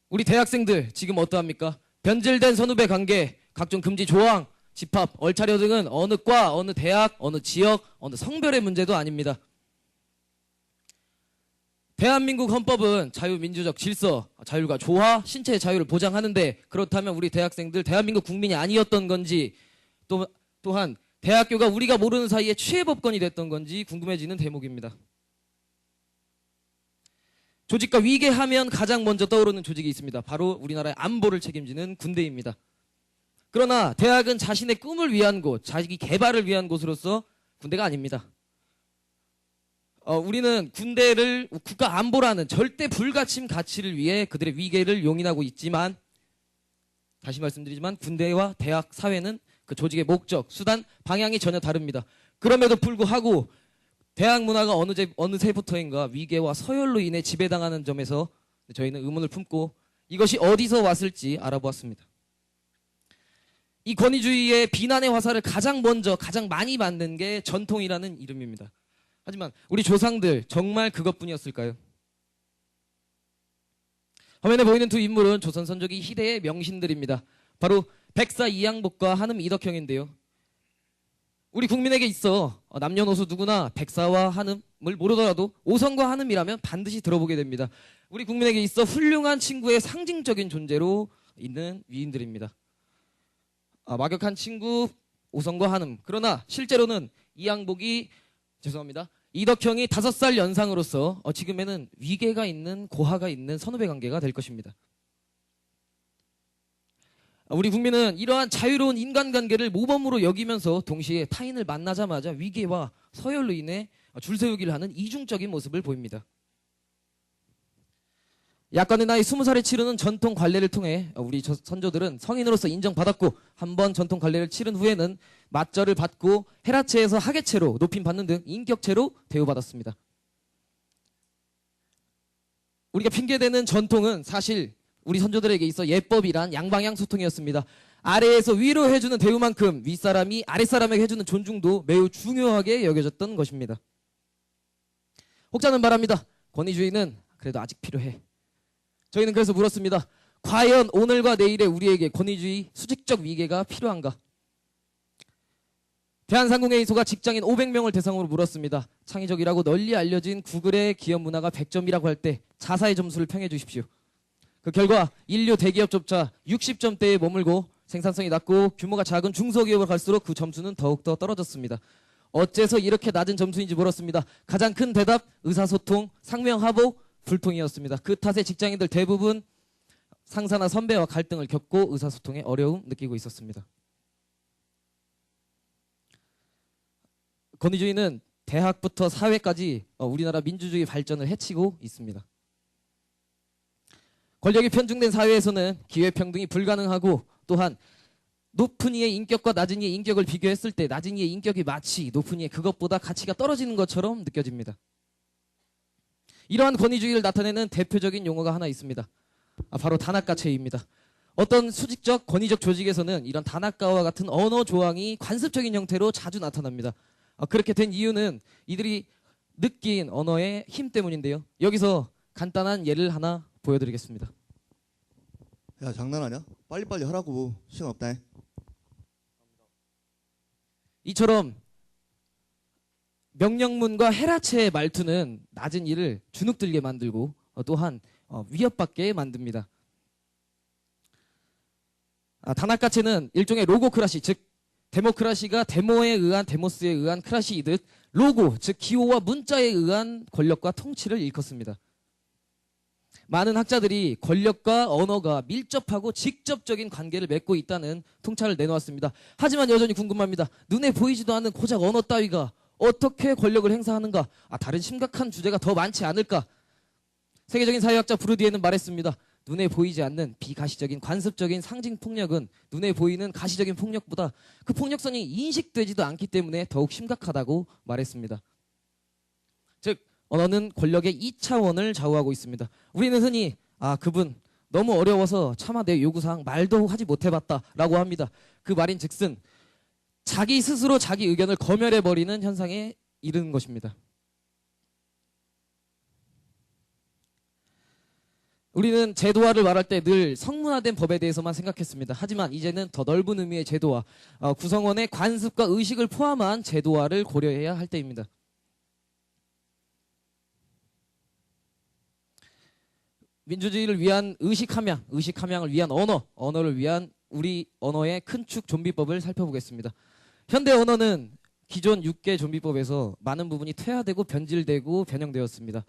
[SPEAKER 7] 우리 대학생들 지금 어떠합니까? 변질된 선후배 관계, 각종 금지 조항, 집합, 얼차려 등은 어느 과, 어느 대학, 어느 지역, 어느 성별의 문제도 아닙니다. 대한민국 헌법은 자유민주적 질서, 자율과 조화, 신체의 자유를 보장하는데 그렇다면 우리 대학생들 대한민국 국민이 아니었던 건지 또한 대학교가 우리가 모르는 사이에 취해법권이 됐던 건지 궁금해지는 대목입니다. 조직과 위계하면 가장 먼저 떠오르는 조직이 있습니다. 바로 우리나라의 안보를 책임지는 군대입니다. 그러나 대학은 자신의 꿈을 위한 곳, 자기 개발을 위한 곳으로서 군대가 아닙니다. 우리는 군대를 국가 안보라는 절대 불가침 가치를 위해 그들의 위계를 용인하고 있지만 다시 말씀드리지만 군대와 대학, 사회는 그 조직의 목적, 수단, 방향이 전혀 다릅니다. 그럼에도 불구하고 대학 문화가 어느 세부터인가 위계와 서열로 인해 지배당하는 점에서 저희는 의문을 품고 이것이 어디서 왔을지 알아보았습니다. 이 권위주의의 비난의 화살을 가장 먼저 가장 많이 맞는 게 전통이라는 이름입니다. 하지만 우리 조상들 정말 그것뿐이었을까요? 화면에 보이는 두 인물은 조선 선조기 희대의 명신들입니다. 바로 백사 이양복과 한음 이덕형인데요. 우리 국민에게 있어 남녀노소 누구나 백사와 한음을 모르더라도 오성과 한음이라면 반드시 들어보게 됩니다. 우리 국민에게 있어 훌륭한 친구의 상징적인 존재로 있는 위인들입니다. 막역한 친구 오성과 한음. 그러나 실제로는 이양복이 이덕형이 5살 연상으로서 지금에는 위계가 있는 고하가 있는 선후배 관계가 될 것입니다. 우리 국민은 이러한 자유로운 인간관계를 모범으로 여기면서 동시에 타인을 만나자마자 위계와 서열로 인해 줄세우기를 하는 이중적인 모습을 보입니다. 약관의 나이 20살에 치르는 전통 관례를 통해 우리 선조들은 성인으로서 인정받았고 한번 전통 관례를 치른 후에는 맞절을 받고 헤라체에서 하계체로 높임받는 등 인격체로 대우받았습니다. 우리가 핑계대는 전통은 사실 우리 선조들에게 있어 예법이란 양방향 소통이었습니다. 아래에서 위로 해주는 대우만큼 윗사람이 아랫사람에게 해주는 존중도 매우 중요하게 여겨졌던 것입니다. 혹자는 말합니다. 권위주의는 그래도 아직 필요해. 저희는 그래서 물었습니다. 과연 오늘과 내일의 우리에게 권위주의, 수직적 위계가 필요한가? 대한상공회의소가 직장인 500명을 대상으로 물었습니다. 창의적이라고 널리 알려진 구글의 기업 문화가 100점이라고 할 때 자사의 점수를 평해 주십시오. 그 결과 인류 대기업조차 60점대에 머물고 생산성이 낮고 규모가 작은 중소기업으로 갈수록 그 점수는 더욱더 떨어졌습니다. 어째서 이렇게 낮은 점수인지 물었습니다. 가장 큰 대답, 의사소통, 상명하복, 불통이었습니다. 그 탓에 직장인들 대부분 상사나 선배와 갈등을 겪고 의사소통에 어려움 느끼고 있었습니다. 권위주의는 대학부터 사회까지 우리나라 민주주의 발전을 해치고 있습니다. 권력이 편중된 사회에서는 기회평등이 불가능하고 또한 높은 이의 인격과 낮은 이의 인격을 비교했을 때 낮은 이의 인격이 마치 높은 이의 그것보다 가치가 떨어지는 것처럼 느껴집니다. 이러한 권위주의를 나타내는 대표적인 용어가 하나 있습니다. 바로 다나카체입니다. 어떤 수직적 권위적 조직에서는 이런 다나카와 같은 언어 조항이 관습적인 형태로 자주 나타납니다. 그렇게 된 이유는 이들이 느낀 언어의 힘 때문인데요. 여기서 간단한 예를 하나 보여드리겠습니다.
[SPEAKER 6] 야, 장난하냐? 빨리빨리 하라고. 시간 없다.
[SPEAKER 7] 이처럼 명령문과 헤라체의 말투는 낮은 이를 주눅들게 만들고 또한 위협받게 만듭니다. 다나카체는 일종의 로고크라시, 즉 데모크라시가 데모에 의한 데모스에 의한 크라시이듯 로고, 즉 기호와 문자에 의한 권력과 통치를 일컫습니다. 많은 학자들이 권력과 언어가 밀접하고 직접적인 관계를 맺고 있다는 통찰을 내놓았습니다. 하지만 여전히 궁금합니다. 눈에 보이지도 않는 고작 언어 따위가 어떻게 권력을 행사하는가? 다른 심각한 주제가 더 많지 않을까? 세계적인 사회학자 브루디에는 말했습니다. 눈에 보이지 않는 비가시적인 관습적인 상징 폭력은 눈에 보이는 가시적인 폭력보다 그 폭력성이 인식되지도 않기 때문에 더욱 심각하다고 말했습니다. 즉 언어는 권력의 2차원을 좌우하고 있습니다. 우리는 흔히 그분 너무 어려워서 차마 내 요구사항 말도 하지 못해봤다 라고 합니다. 그 말인즉슨 자기 스스로 자기 의견을 검열해버리는 현상에 이르는 것입니다. 우리는 제도화를 말할 때 늘 성문화된 법에 대해서만 생각했습니다. 하지만 이제는 더 넓은 의미의 제도화, 구성원의 관습과 의식을 포함한 제도화를 고려해야 할 때입니다. 민주주의를 위한 의식함양, 의식함양을 위한 언어, 언어를 위한 우리 언어의 큰 축 좀비법을 살펴보겠습니다. 현대 언어는 기존 6개 좀비법에서 많은 부분이 퇴화되고 변질되고 변형되었습니다.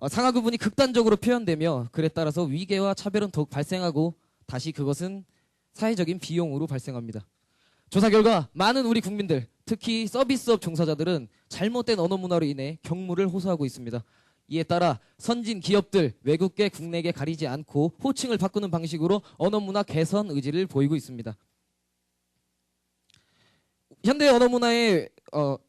[SPEAKER 7] 상하 구분이 극단적으로 표현되며 그에 따라서 위계와 차별은 더욱 발생하고 다시 그것은 사회적인 비용으로 발생합니다. 조사 결과 많은 우리 국민들, 특히 서비스업 종사자들은 잘못된 언어 문화로 인해 경무를 호소하고 있습니다. 이에 따라 선진 기업들, 외국계, 국내계 가리지 않고 호칭을 바꾸는 방식으로 언어 문화 개선 의지를 보이고 있습니다. 현대 언어 문화의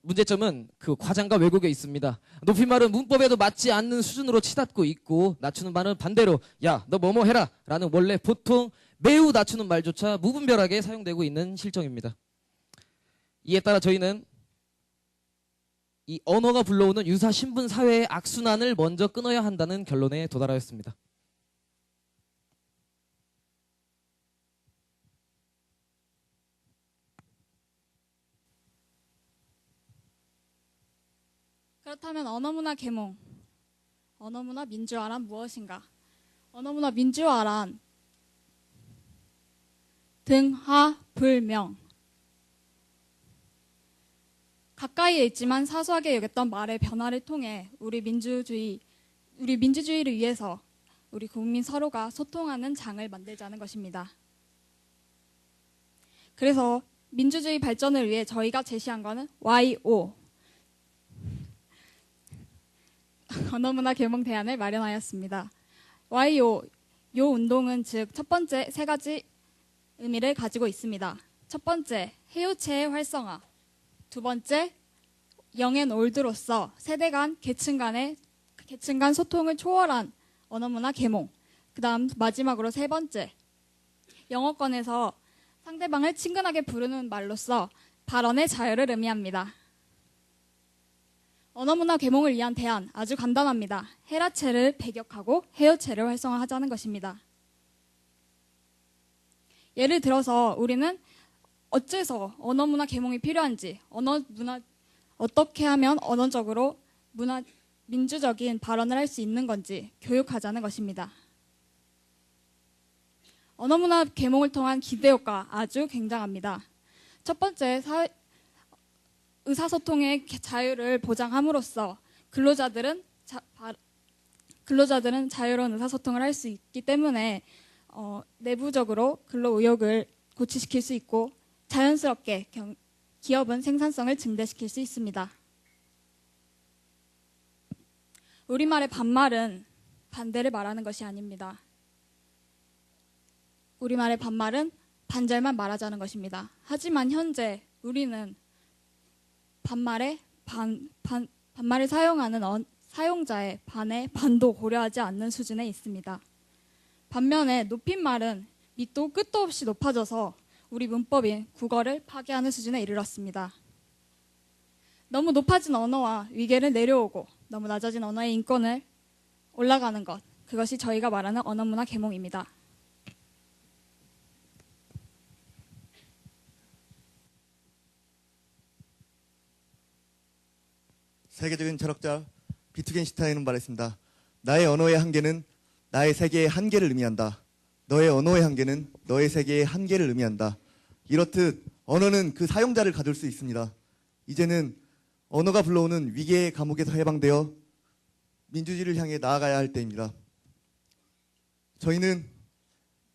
[SPEAKER 7] 문제점은 그 과장과 왜곡에 있습니다. 높임말은 문법에도 맞지 않는 수준으로 치닫고 있고 낮추는 말은 반대로 야, 너 뭐뭐 해라 라는 원래 보통 매우 낮추는 말조차 무분별하게 사용되고 있는 실정입니다. 이에 따라 저희는 이 언어가 불러오는 유사 신분 사회의 악순환을 먼저 끊어야 한다는 결론에 도달하였습니다.
[SPEAKER 8] 그렇다면 언어문화 계몽, 언어문화 민주화란 무엇인가? 언어문화 민주화란 등하불명, 가까이에 있지만 사소하게 여겼던 말의 변화를 통해 우리 민주주의를 위해서 우리 국민 서로가 소통하는 장을 만들자는 것입니다. 그래서 민주주의 발전을 위해 저희가 제시한 것은 YO, 언어문화 계몽 대안을 마련하였습니다. YO, 요 운동은 즉 첫 번째 세 가지 의미를 가지고 있습니다. 첫 번째, 해요체의 활성화. 두 번째, 영앤올드로서 세대 간, 계층 간 소통을 초월한 언어문화 계몽. 그 다음 마지막으로 세 번째, 영어권에서 상대방을 친근하게 부르는 말로써 발언의 자유를 의미합니다. 언어문화 계몽을 위한 대안 아주 간단합니다. 헤라체를 배격하고 헤어체를 활성화하자는 것입니다. 예를 들어서 우리는 어째서 언어문화 계몽이 필요한지, 어떻게 하면 언어적으로 민주적인 발언을 할 수 있는 건지 교육하자는 것입니다. 언어문화 계몽을 통한 기대효과 아주 굉장합니다. 첫 번째, 의사소통의 자유를 보장함으로써 근로자들은 자유로운 의사소통을 할 수 있기 때문에 내부적으로 근로의욕을 고취시킬 수 있고 자연스럽게 기업은 생산성을 증대시킬 수 있습니다. 우리말의 반말은 반대를 말하는 것이 아닙니다. 우리말의 반말은 반절만 말하자는 것입니다. 하지만 현재 우리는 반말을 사용하는 사용자의 반의 반도 고려하지 않는 수준에 있습니다. 반면에 높임말은 밑도 끝도 없이 높아져서 우리 문법인 국어를 파괴하는 수준에 이르렀습니다. 너무 높아진 언어와 위계를 내려오고 너무 낮아진 언어의 인권을 올라가는 것, 그것이 저희가 말하는 언어문화 계몽입니다.
[SPEAKER 6] 세계적인 철학자 비트겐슈타인은 말했습니다. 나의 언어의 한계는 나의 세계의 한계를 의미한다. 너의 언어의 한계는 너의 세계의 한계를 의미한다. 이렇듯 언어는 그 사용자를 가둘 수 있습니다. 이제는 언어가 불러오는 위계의 감옥에서 해방되어 민주주의를 향해 나아가야 할 때입니다. 저희는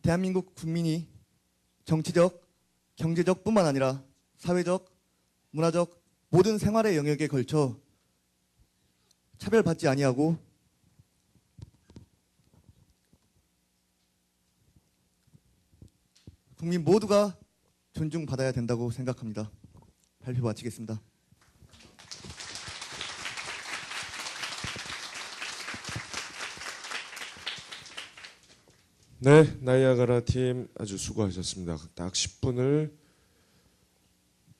[SPEAKER 6] 대한민국 국민이 정치적, 경제적 뿐만 아니라 사회적, 문화적 모든 생활의 영역에 걸쳐 차별받지 아니하고 국민 모두가 존중받아야 된다고 생각합니다. 발표 마치겠습니다.
[SPEAKER 1] 네, 나이아가라 팀 아주 수고하셨습니다. 딱 10분을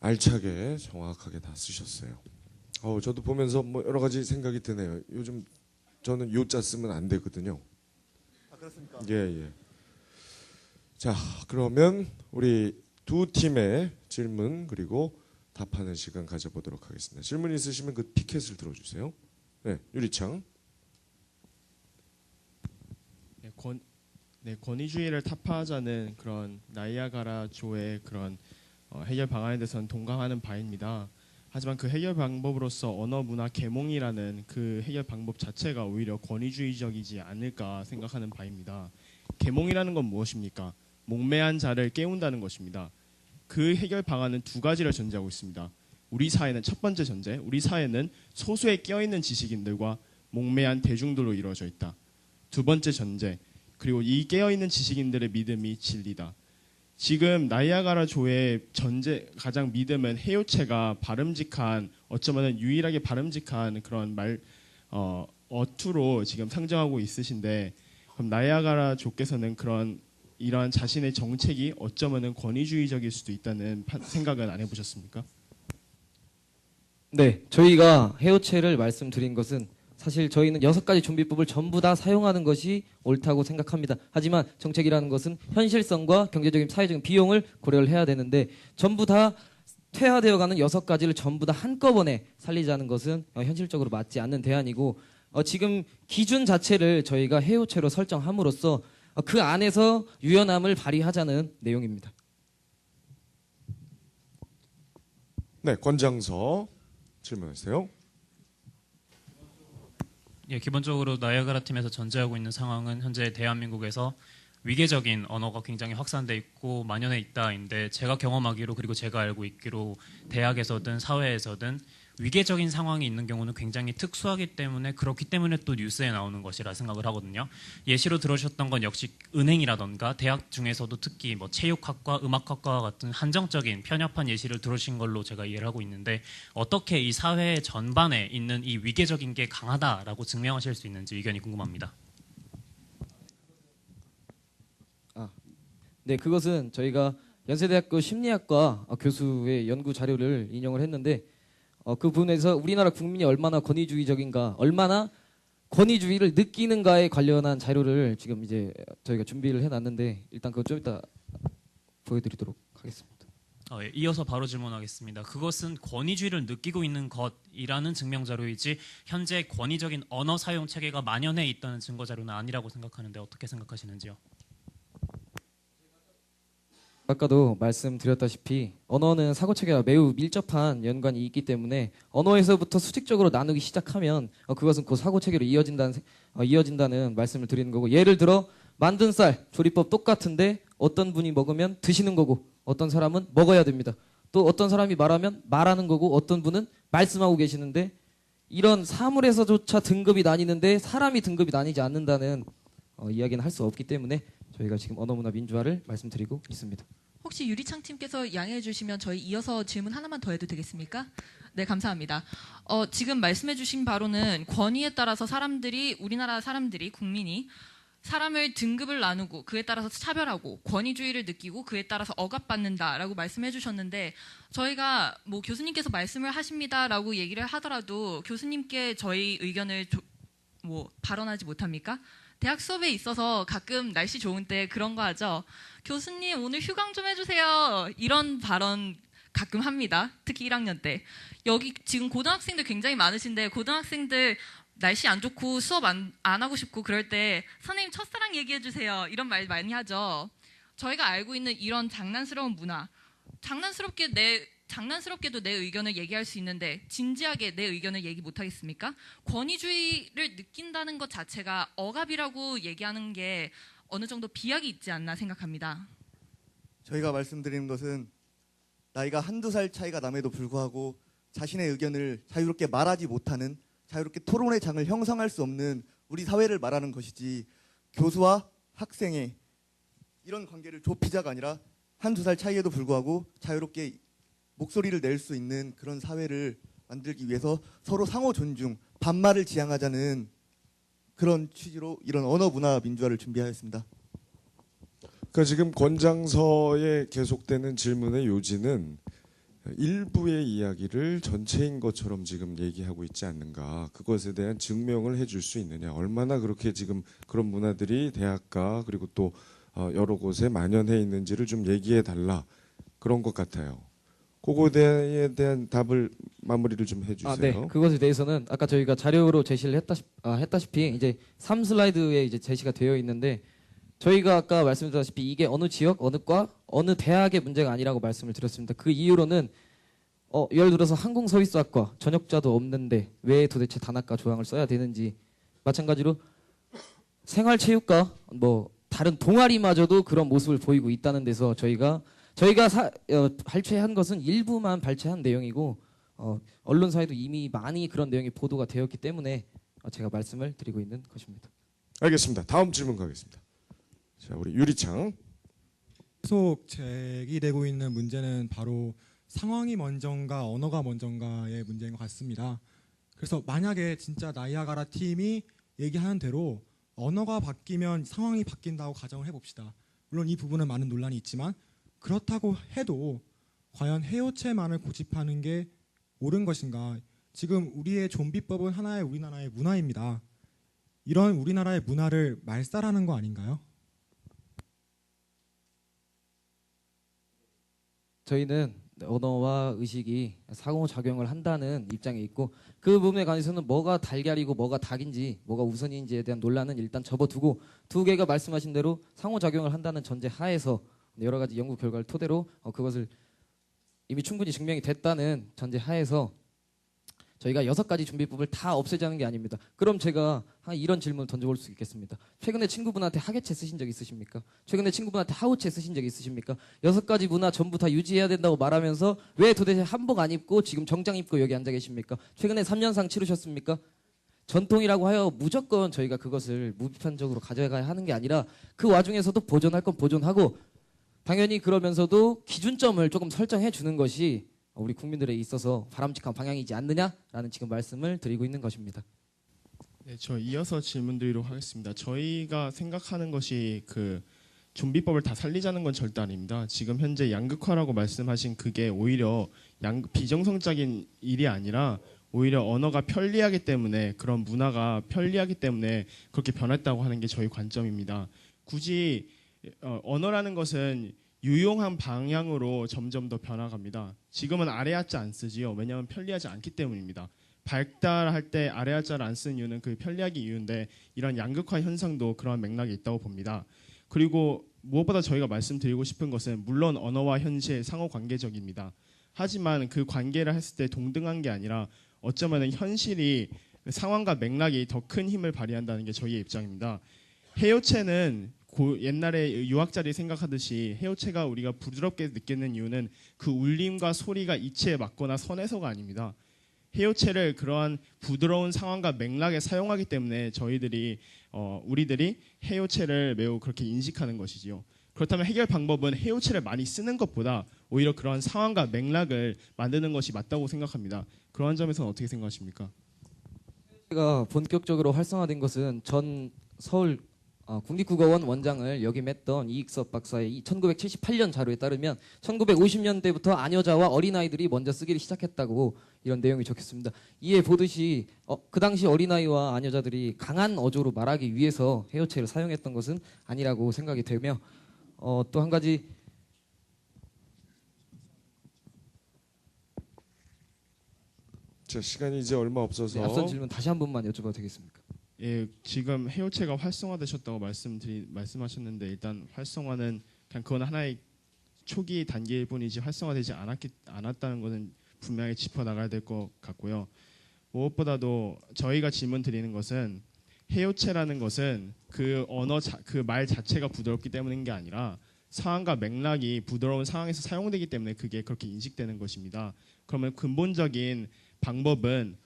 [SPEAKER 1] 알차게 정확하게 다 쓰셨어요. 저도 보면서 뭐 여러 가지 생각이 드네요. 요즘 저는 요자 쓰면 안 되거든요.
[SPEAKER 6] 아, 그렇습니까?
[SPEAKER 1] 예. 자, 그러면 우리 두 팀의 질문 그리고 답하는 시간 가져보도록 하겠습니다. 질문 있으시면 그 피켓을 들어주세요. 네, 유리창.
[SPEAKER 9] 권위주의를 타파하자는 그런 나이아가라 조의 그런 해결 방안에 대해서는 동감하는 바입니다. 하지만 그 해결 방법으로서 언어 문화 계몽이라는 그 해결 방법 자체가 오히려 권위주의적이지 않을까 생각하는 바입니다. 계몽이라는 건 무엇입니까? 목매한 자를 깨운다는 것입니다. 그 해결 방안은 두 가지를 전제하고 있습니다. 우리 사회는 첫 번째 전제, 우리 사회는 소수에 끼어있는 지식인들과 목매한 대중들로 이루어져 있다. 두 번째 전제, 그리고 이 깨어있는 지식인들의 믿음이 진리다. 지금 나이아가라 조의 가장 믿음은 해요체가 바람직한, 어쩌면 유일하게 바람직한 그런 어투로 지금 상정하고 있으신데, 그럼 나이아가라 조께서는 이러한 자신의 정책이 어쩌면 권위주의적일 수도 있다는 생각은 안 해보셨습니까?
[SPEAKER 7] 네, 저희가 해오체를 말씀드린 것은 사실 저희는 6가지 좀비법을 전부 다 사용하는 것이 옳다고 생각합니다. 하지만 정책이라는 것은 현실성과 경제적인 사회적인 비용을 고려를 해야 되는데 전부 다 퇴화되어가는 6가지를 전부 다 한꺼번에 살리자는 것은 현실적으로 맞지 않는 대안이고 지금 기준 자체를 저희가 해오체로 설정함으로써 그 안에서 유연함을 발휘하자는 내용입니다.
[SPEAKER 1] 네, 권장서 질문하세요.
[SPEAKER 10] 예, 기본적으로 나이아가라 팀에서 전제하고 있는 상황은 현재 대한민국에서 위계적인 언어가 굉장히 확산돼 있고 만연해 있다인데, 제가 경험하기로 그리고 제가 알고 있기로 대학에서든 사회에서든 위계적인 상황이 있는 경우는 굉장히 특수하기 때문에, 그렇기 때문에 또 뉴스에 나오는 것이라 생각을 하거든요. 예시로 들으셨던 건 역시 은행이라던가 대학 중에서도 특히 뭐 체육학과, 음악학과와 같은 한정적인 편협한 예시를 들으신 걸로 제가 이해를 하고 있는데, 어떻게 이 사회 전반에 있는 이 위계적인 게 강하다라고 증명하실 수 있는지 의견이 궁금합니다.
[SPEAKER 7] 네, 그것은 저희가 연세대학교 심리학과 교수의 연구 자료를 인용을 했는데 그 부분에서 우리나라 국민이 얼마나 권위주의적인가, 얼마나 권위주의를 느끼는가에 관련한 자료를 지금 이제 저희가 준비를 해놨는데 일단 그거 좀 이따 보여드리도록 하겠습니다.
[SPEAKER 10] 예, 이어서 바로 질문하겠습니다. 그것은 권위주의를 느끼고 있는 것이라는 증명 자료이지 현재 권위적인 언어 사용 체계가 만연해 있다는 증거 자료는 아니라고 생각하는데 어떻게 생각하시는지요?
[SPEAKER 7] 아까도 말씀드렸다시피 언어는 사고체계와 매우 밀접한 연관이 있기 때문에 언어에서부터 수직적으로 나누기 시작하면 그것은 그 사고체계로 이어진다는 말씀을 드리는 거고, 예를 들어 만든 쌀 조리법 똑같은데 어떤 분이 먹으면 드시는 거고 어떤 사람은 먹어야 됩니다. 또 어떤 사람이 말하면 말하는 거고 어떤 분은 말씀하고 계시는데, 이런 사물에서조차 등급이 나뉘는데 사람이 등급이 나뉘지 않는다는 이야기는 할 수 없기 때문에 저희가 지금 언어문화 민주화를 말씀드리고 있습니다.
[SPEAKER 11] 혹시 유리창 팀께서 양해해 주시면 저희 이어서 질문 하나만 더 해도 되겠습니까? 네, 감사합니다. 지금 말씀해 주신 바로는 권위에 따라서 우리나라 사람들이, 국민이 사람을 등급을 나누고 그에 따라서 차별하고 권위주의를 느끼고 그에 따라서 억압받는다라고 말씀해 주셨는데, 저희가 뭐 교수님께서 말씀을 하십니다라고 얘기를 하더라도 교수님께 저희 의견을 발언하지 못합니까? 대학 수업에 있어서 가끔 날씨 좋은 때 그런 거 하죠. 교수님 오늘 휴강 좀 해주세요. 이런 발언 가끔 합니다. 특히 1학년 때. 여기 지금 고등학생들 굉장히 많으신데, 고등학생들 날씨 안 좋고 수업 안 하고 싶고 그럴 때 선생님 첫사랑 얘기해 주세요. 이런 말 많이 하죠. 저희가 알고 있는 이런 장난스러운 문화, 장난스럽게도 내 의견을 얘기할 수 있는데 진지하게 내 의견을 얘기 못 하겠습니까? 권위주의를 느낀다는 것 자체가 억압이라고 얘기하는 게 어느 정도 비약이 있지 않나 생각합니다.
[SPEAKER 6] 저희가 말씀드리는 것은 나이가 한두 살 차이가 남에도 불구하고 자신의 의견을 자유롭게 말하지 못하는, 자유롭게 토론의 장을 형성할 수 없는 우리 사회를 말하는 것이지, 교수와 학생의 이런 관계를 좁히자가 아니라 한두 살 차이에도 불구하고 자유롭게 목소리를 낼 수 있는 그런 사회를 만들기 위해서 서로 상호 존중, 반말을 지향하자는 그런 취지로 이런 언어 문화 민주화를 준비하였습니다.
[SPEAKER 1] 그러니까 지금 권장서에 계속되는 질문의 요지는 일부의 이야기를 전체인 것처럼 지금 얘기하고 있지 않는가, 그것에 대한 증명을 해줄 수 있느냐, 얼마나 그렇게 지금 그런 문화들이 대학가 그리고 또 여러 곳에 만연해 있는지를 좀 얘기해 달라, 그런 것 같아요. 그거에 대한 답을 마무리를 좀 해주세요.
[SPEAKER 7] 네, 그것에 대해서는 아까 저희가 자료로 제시를 했다시피 이제 3슬라이드에 이제 제시가 되어 있는데, 저희가 아까 말씀드렸다시피 이게 어느 지역, 어느 과, 어느 대학의 문제가 아니라고 말씀을 드렸습니다. 그 이유로는 예를 들어서 항공서비스학과 전역자도 없는데 왜 도대체 단학과 조항을 써야 되는지, 마찬가지로 생활체육과 다른 동아리마저도 그런 모습을 보이고 있다는 데서 저희가 발췌한 것은 일부만 발췌한 내용이고, 언론사에도 이미 많이 그런 내용이 보도가 되었기 때문에 제가 말씀을 드리고 있는 것입니다.
[SPEAKER 1] 알겠습니다. 다음 질문 가겠습니다. 자, 우리 유리창.
[SPEAKER 12] 계속 제기되고 있는 문제는 바로 상황이 먼저인가 언어가 먼저인가의 문제인 것 같습니다. 그래서 만약에 진짜 나이아가라 팀이 얘기하는 대로 언어가 바뀌면 상황이 바뀐다고 가정을 해봅시다. 물론 이 부분은 많은 논란이 있지만, 그렇다고 해도 과연 해요체만을 고집하는 게 옳은 것인가? 지금 우리의 좀비법은 하나의 우리나라의 문화입니다. 이런 우리나라의 문화를 말살하는 거 아닌가요?
[SPEAKER 7] 저희는 언어와 의식이 상호작용을 한다는 입장에 있고, 그 부분에 관해서는 뭐가 달걀이고 뭐가 닭인지, 뭐가 우선인지에 대한 논란은 일단 접어두고, 두 개가 말씀하신 대로 상호작용을 한다는 전제 하에서 여러 가지 연구 결과를 토대로 그것을 이미 충분히 증명이 됐다는 전제 하에서 저희가 6가지 준비법을 다 없애자는 게 아닙니다. 그럼 제가 이런 질문을 던져볼 수 있겠습니다. 최근에 친구분한테 하계체 쓰신 적 있으십니까? 최근에 친구분한테 하우체 쓰신 적 있으십니까? 6가지 문화 전부 다 유지해야 된다고 말하면서 왜 도대체 한복 안 입고 지금 정장 입고 여기 앉아 계십니까? 최근에 3년상 치르셨습니까? 전통이라고 하여 무조건 저희가 그것을 무비판적으로 가져가야 하는 게 아니라, 그 와중에서도 보존할 건 보존하고, 당연히 그러면서도 기준점을 조금 설정해 주는 것이 우리 국민들에 있어서 바람직한 방향이지 않느냐라는 지금 말씀을 드리고 있는 것입니다.
[SPEAKER 9] 네, 저 이어서 질문 드리도록 하겠습니다. 저희가 생각하는 것이 그 좀비법을 다 살리자는 건 절대 아닙니다. 지금 현재 양극화라고 말씀하신 그게 오히려 비정상적인 일이 아니라 오히려 언어가 편리하기 때문에, 그런 문화가 편리하기 때문에 그렇게 변했다고 하는 게 저희 관점입니다. 굳이 언어라는 것은 유용한 방향으로 점점 더 변화갑니다. 지금은 아래아자 안 쓰지요. 왜냐하면 편리하지 않기 때문입니다. 발달할 때 아래아자를 안 쓰는 이유는 그 편리하기 이유인데, 이런 양극화 현상도 그러한 맥락이 있다고 봅니다. 그리고 무엇보다 저희가 말씀드리고 싶은 것은, 물론 언어와 현실 상호 관계적입니다. 하지만 그 관계를 했을 때 동등한 게 아니라 어쩌면 현실이, 상황과 맥락이 더 큰 힘을 발휘한다는 게 저희의 입장입니다. 해요체는 옛날에 유학자들이 생각하듯이 해요체가 우리가 부드럽게 느끼는 이유는 그 울림과 소리가 이치에 맞거나 선에서가 아닙니다. 해요체를 그러한 부드러운 상황과 맥락에 사용하기 때문에 우리들이 해요체를 매우 그렇게 인식하는 것이지요. 그렇다면 해결 방법은 해요체를 많이 쓰는 것보다 오히려 그런 상황과 맥락을 만드는 것이 맞다고 생각합니다. 그런 점에서는 어떻게 생각하십니까?
[SPEAKER 7] 가 본격적으로 활성화된 것은 전 서울 국립국어원 원장을 역임했던 이익섭 박사의 1978년 자료에 따르면 1950년대부터 아녀자와 어린아이들이 먼저 쓰기를 시작했다고 이런 내용이 적혔습니다. 이에 보듯이 그 당시 어린아이와 아녀자들이 강한 어조로 말하기 위해서 해요체를 사용했던 것은 아니라고 생각이 되며 또 한 가지
[SPEAKER 1] 자, 시간이 이제 얼마 없어서
[SPEAKER 7] 네, 앞선 질문 다시 한 번만 여쭤봐도 되겠습니까?
[SPEAKER 9] 예, 지금 해요체가 활성화되셨다고 말씀하셨는데 일단 활성화는 그냥 그건 하나의 초기 단계일 뿐이지 활성화되지 않았다는 것은 분명히 짚어 나가야 될 것 같고요. 무엇보다도 저희가 질문 드리는 것은 해요체라는 것은 그 말 자체가 부드럽기 때문인 게 아니라 상황과 맥락이 부드러운 상황에서 사용되기 때문에 그게 그렇게 인식되는 것입니다. 그러면 근본적인 방법은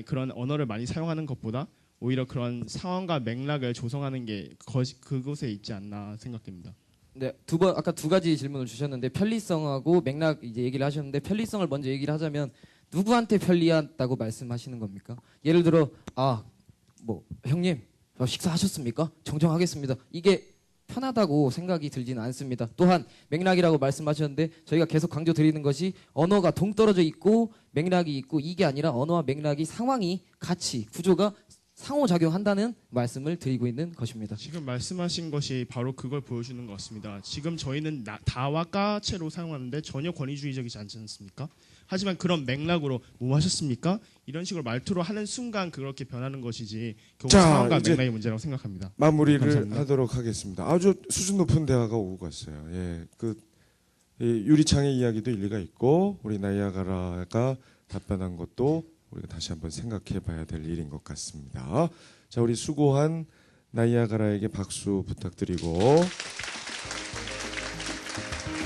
[SPEAKER 9] 그런 언어를 많이 사용하는 것보다 오히려 그런 상황과 맥락을 조성하는 게 그곳에 있지 않나 생각됩니다.
[SPEAKER 7] 네, 아까 두 가지 질문을 주셨는데 편리성하고 맥락 이제 얘기를 하셨는데 편리성을 먼저 얘기를 하자면 누구한테 편리하다고 말씀하시는 겁니까? 예를 들어 형님 식사하셨습니까? 정정하겠습니다. 이게 편하다고 생각이 들지는 않습니다. 또한 맥락이라고 말씀하셨는데 저희가 계속 강조드리는 것이 언어가 동떨어져 있고 맥락이 있고 이게 아니라 언어와 맥락이 상황이 같이 구조가 상호작용한다는 말씀을 드리고 있는 것입니다.
[SPEAKER 9] 지금 말씀하신 것이 바로 그걸 보여주는 것 같습니다. 지금 저희는 다와 까체로 사용하는데 전혀 권위주의적이지 않지 않습니까? 하지만 그런 맥락으로 뭐 하셨습니까? 이런 식으로 말투로 하는 순간 그렇게 변하는 것이지 결국 상황과 맥락의 문제라고 생각합니다.
[SPEAKER 1] 마무리를
[SPEAKER 9] 감사합니다.
[SPEAKER 1] 하도록 하겠습니다. 아주 수준 높은 대화가 오고 갔어요. 예, 이 유리창의 이야기도 일리가 있고 우리 나이아가라가 답변한 것도 우리가 다시 한번 생각해봐야 될 일인 것 같습니다. 자, 우리 수고한 나이아가라에게 박수 부탁드리고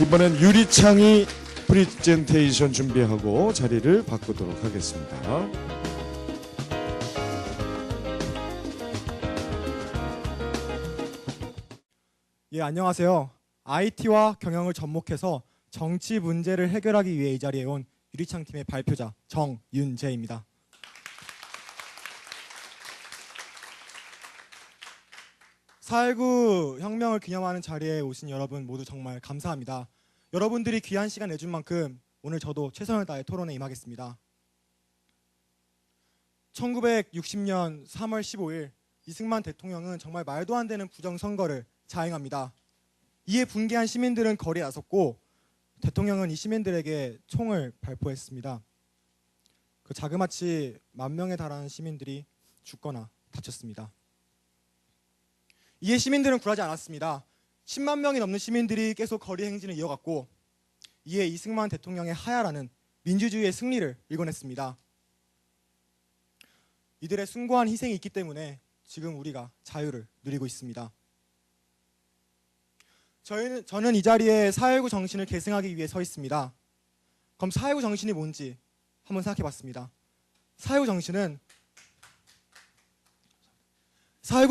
[SPEAKER 1] 이번엔 유리창이 프리젠테이션 준비하고 자리를 바꾸도록 하겠습니다.
[SPEAKER 12] 예, 안녕하세요. IT와 경영을 접목해서 정치 문제를 해결하기 위해 이 자리에 온 유리창 팀의 발표자 정윤재입니다. '4.19 혁명을 기념하는 자리에 오신 여러분 모두 정말 감사합니다. 여러분들이 귀한 시간 내준 만큼 오늘 저도 최선을 다해 토론에 임하겠습니다. 1960년 3월 15일 이승만 대통령은 정말 말도 안 되는 부정선거를 자행합니다. 이에 분개한 시민들은 거리에 나섰고 대통령은 이 시민들에게 총을 발포했습니다. 그 자그마치 10,000명에 달하는 시민들이 죽거나 다쳤습니다. 이에 시민들은 굴하지 않았습니다. 10만 명이 넘는 시민들이 계속 거리 행진을 이어갔고 이에 이승만 대통령의 하야라는 민주주의의 승리를 일궈냈습니다. 이들의 숭고한 희생이 있기 때문에 지금 우리가 자유를 누리고 있습니다. 저는 이 자리에 4.19 정신을 계승하기 위해 서 있습니다. 그럼 4.19 정신이 뭔지 한번 생각해봤습니다. 4.19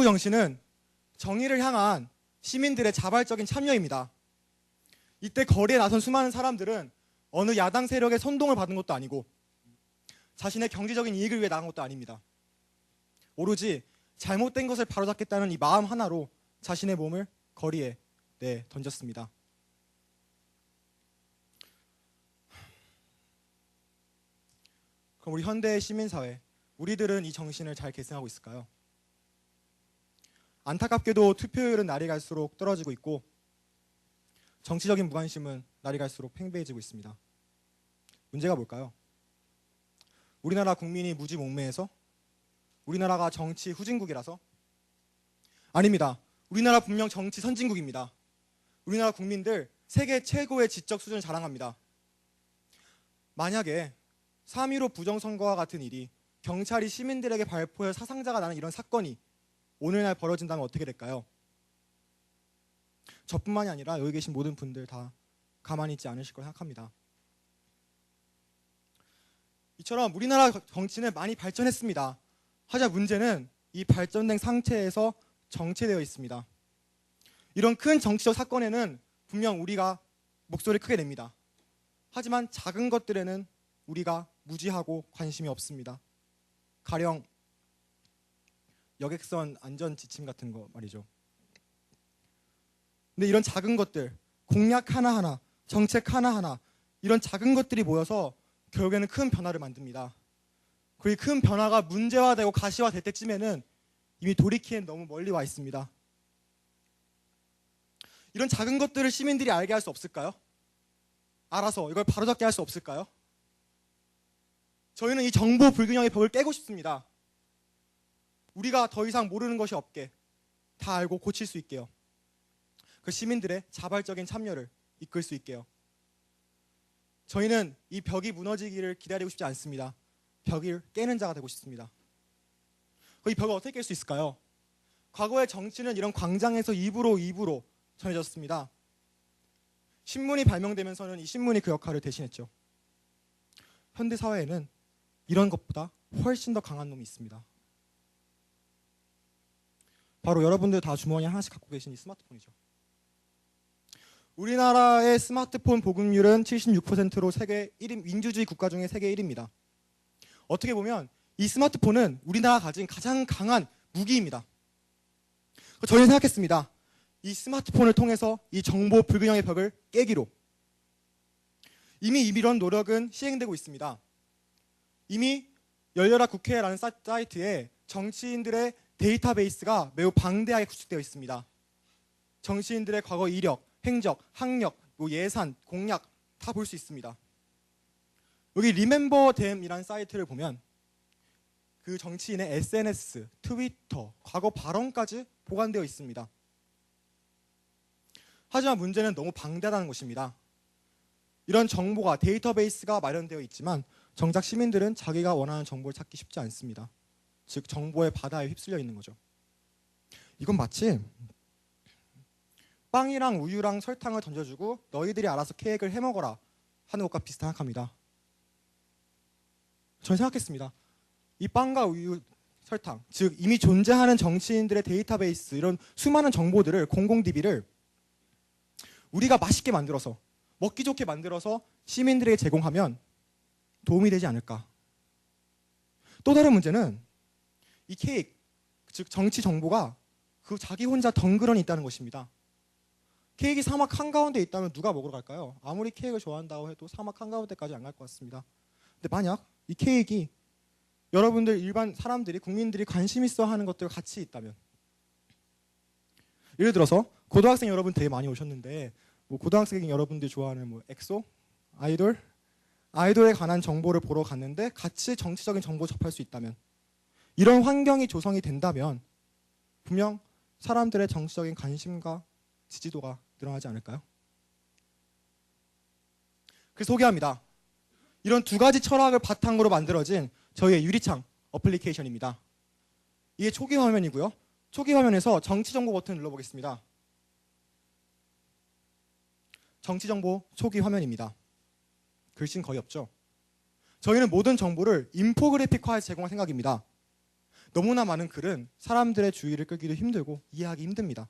[SPEAKER 12] 정신은 정의를 향한 시민들의 자발적인 참여입니다. 이때 거리에 나선 수많은 사람들은 어느 야당 세력의 선동을 받은 것도 아니고 자신의 경제적인 이익을 위해 나간 것도 아닙니다. 오로지 잘못된 것을 바로잡겠다는 이 마음 하나로 자신의 몸을 거리에 던졌습니다. 그럼 우리 현대의 시민사회, 우리들은 이 정신을 잘 계승하고 있을까요? 안타깝게도 투표율은 날이 갈수록 떨어지고 있고 정치적인 무관심은 날이 갈수록 팽배해지고 있습니다. 문제가 뭘까요? 우리나라 국민이 무지몽매해서? 우리나라가 정치 후진국이라서? 아닙니다. 우리나라 분명 정치 선진국입니다. 우리나라 국민들 세계 최고의 지적 수준을 자랑합니다. 만약에 3.15 부정선거와 같은 일이 경찰이 시민들에게 발포해 사상자가 나는 이런 사건이 오늘날 벌어진다면 어떻게 될까요? 저뿐만이 아니라 여기 계신 모든 분들 다 가만히 있지 않으실 거라 생각합니다. 이처럼 우리나라 정치는 많이 발전했습니다. 하지만 문제는 이 발전된 상태에서 정체되어 있습니다. 이런 큰 정치적 사건에는 분명 우리가 목소리를 크게 냅니다. 하지만 작은 것들에는 우리가 무지하고 관심이 없습니다. 가령 여객선 안전 지침 같은 거 말이죠. 근데 이런 작은 것들, 공약 하나하나, 정책 하나하나, 이런 작은 것들이 모여서 결국에는 큰 변화를 만듭니다. 그리고 큰 변화가 문제화되고 가시화될 때쯤에는 이미 돌이키엔 너무 멀리 와 있습니다. 이런 작은 것들을 시민들이 알게 할 수 없을까요? 알아서 이걸 바로잡게 할 수 없을까요? 저희는 이 정보 불균형의 벽을 깨고 싶습니다. 우리가 더 이상 모르는 것이 없게 다 알고 고칠 수 있게요. 그 시민들의 자발적인 참여를 이끌 수 있게요. 저희는 이 벽이 무너지기를 기다리고 싶지 않습니다. 벽을 깨는 자가 되고 싶습니다. 이 벽을 어떻게 깰 수 있을까요? 과거의 정치는 이런 광장에서 입으로 전해졌습니다. 신문이 발명되면서는 이 신문이 그 역할을 대신했죠. 현대 사회에는 이런 것보다 훨씬 더 강한 놈이 있습니다. 바로 여러분들 다 주머니에 하나씩 갖고 계신 이 스마트폰이죠. 우리나라의 스마트폰 보급률은 76%로 세계 1위, 민주주의 국가 중에 세계 1위입니다. 어떻게 보면 이 스마트폰은 우리나라가 가진 가장 강한 무기입니다. 저희는 생각했습니다. 이 스마트폰을 통해서 이 정보 불균형의 벽을 깨기로. 이미 이런 노력은 시행되고 있습니다. 이미 열려라 국회라는 사이트에 정치인들의 데이터베이스가 매우 방대하게 구축되어 있습니다. 정치인들의 과거 이력, 행적, 학력, 예산, 공약 다 볼 수 있습니다. 여기 리멤버 댐이라는 사이트를 보면 그 정치인의 SNS, 트위터, 과거 발언까지 보관되어 있습니다. 하지만 문제는 너무 방대하다는 것입니다. 이런 정보가 데이터베이스가 마련되어 있지만 정작 시민들은 자기가 원하는 정보를 찾기 쉽지 않습니다. 즉 정보의 바다에 휩쓸려 있는 거죠. 이건 마치 빵이랑 우유랑 설탕을 던져주고 너희들이 알아서 케이크를 해먹어라 하는 것과 비슷한 생각합니다. 저는 생각했습니다. 이 빵과 우유, 설탕, 즉 이미 존재하는 정치인들의 데이터베이스, 이런 수많은 정보들을, 공공 DB를 우리가 맛있게 만들어서, 먹기 좋게 만들어서 시민들에게 제공하면 도움이 되지 않을까. 또 다른 문제는 이 케이크, 즉 정치 정보가 그 자기 혼자 덩그러니 있다는 것입니다. 케이크 사막 한가운데 있다면 누가 먹으러 갈까요? 아무리 케이크를 좋아한다고 해도 사막 한가운데까지 안 갈 것 같습니다. 근데 만약 이 케이크가 여러분들 일반 사람들이, 국민들이 관심 있어 하는 것들과 같이 있다면, 예를 들어서 고등학생 여러분 되게 많이 오셨는데 고등학생 여러분들이 좋아하는 엑소, 아이돌에 관한 정보를 보러 갔는데 같이 정치적인 정보 접할 수 있다면, 이런 환경이 조성이 된다면 분명 사람들의 정치적인 관심과 지지도가 늘어나지 않을까요? 그래서 소개합니다. 이런 두 가지 철학을 바탕으로 만들어진 저희의 유리창 어플리케이션입니다. 이게 초기 화면이고요. 초기 화면에서 정치 정보 버튼을 눌러보겠습니다. 정치 정보 초기 화면입니다. 글씨는 거의 없죠. 저희는 모든 정보를 인포그래픽화해서 제공할 생각입니다. 너무나 많은 글은 사람들의 주의를 끌기도 힘들고 이해하기 힘듭니다.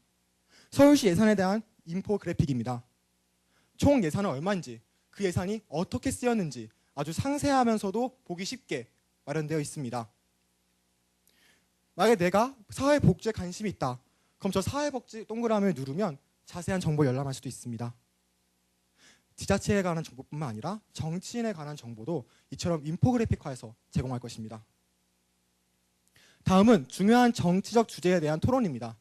[SPEAKER 12] 서울시 예산에 대한 인포그래픽입니다. 총 예산은 얼마인지, 그 예산이 어떻게 쓰였는지 아주 상세하면서도 보기 쉽게 마련되어 있습니다. 만약에 내가 사회복지에 관심이 있다, 그럼 저 사회복지 동그라미를 누르면 자세한 정보를 열람할 수도 있습니다. 지자체에 관한 정보뿐만 아니라 정치인에 관한 정보도 이처럼 인포그래픽화해서 제공할 것입니다. 다음은 중요한 정치적 주제에 대한 토론입니다.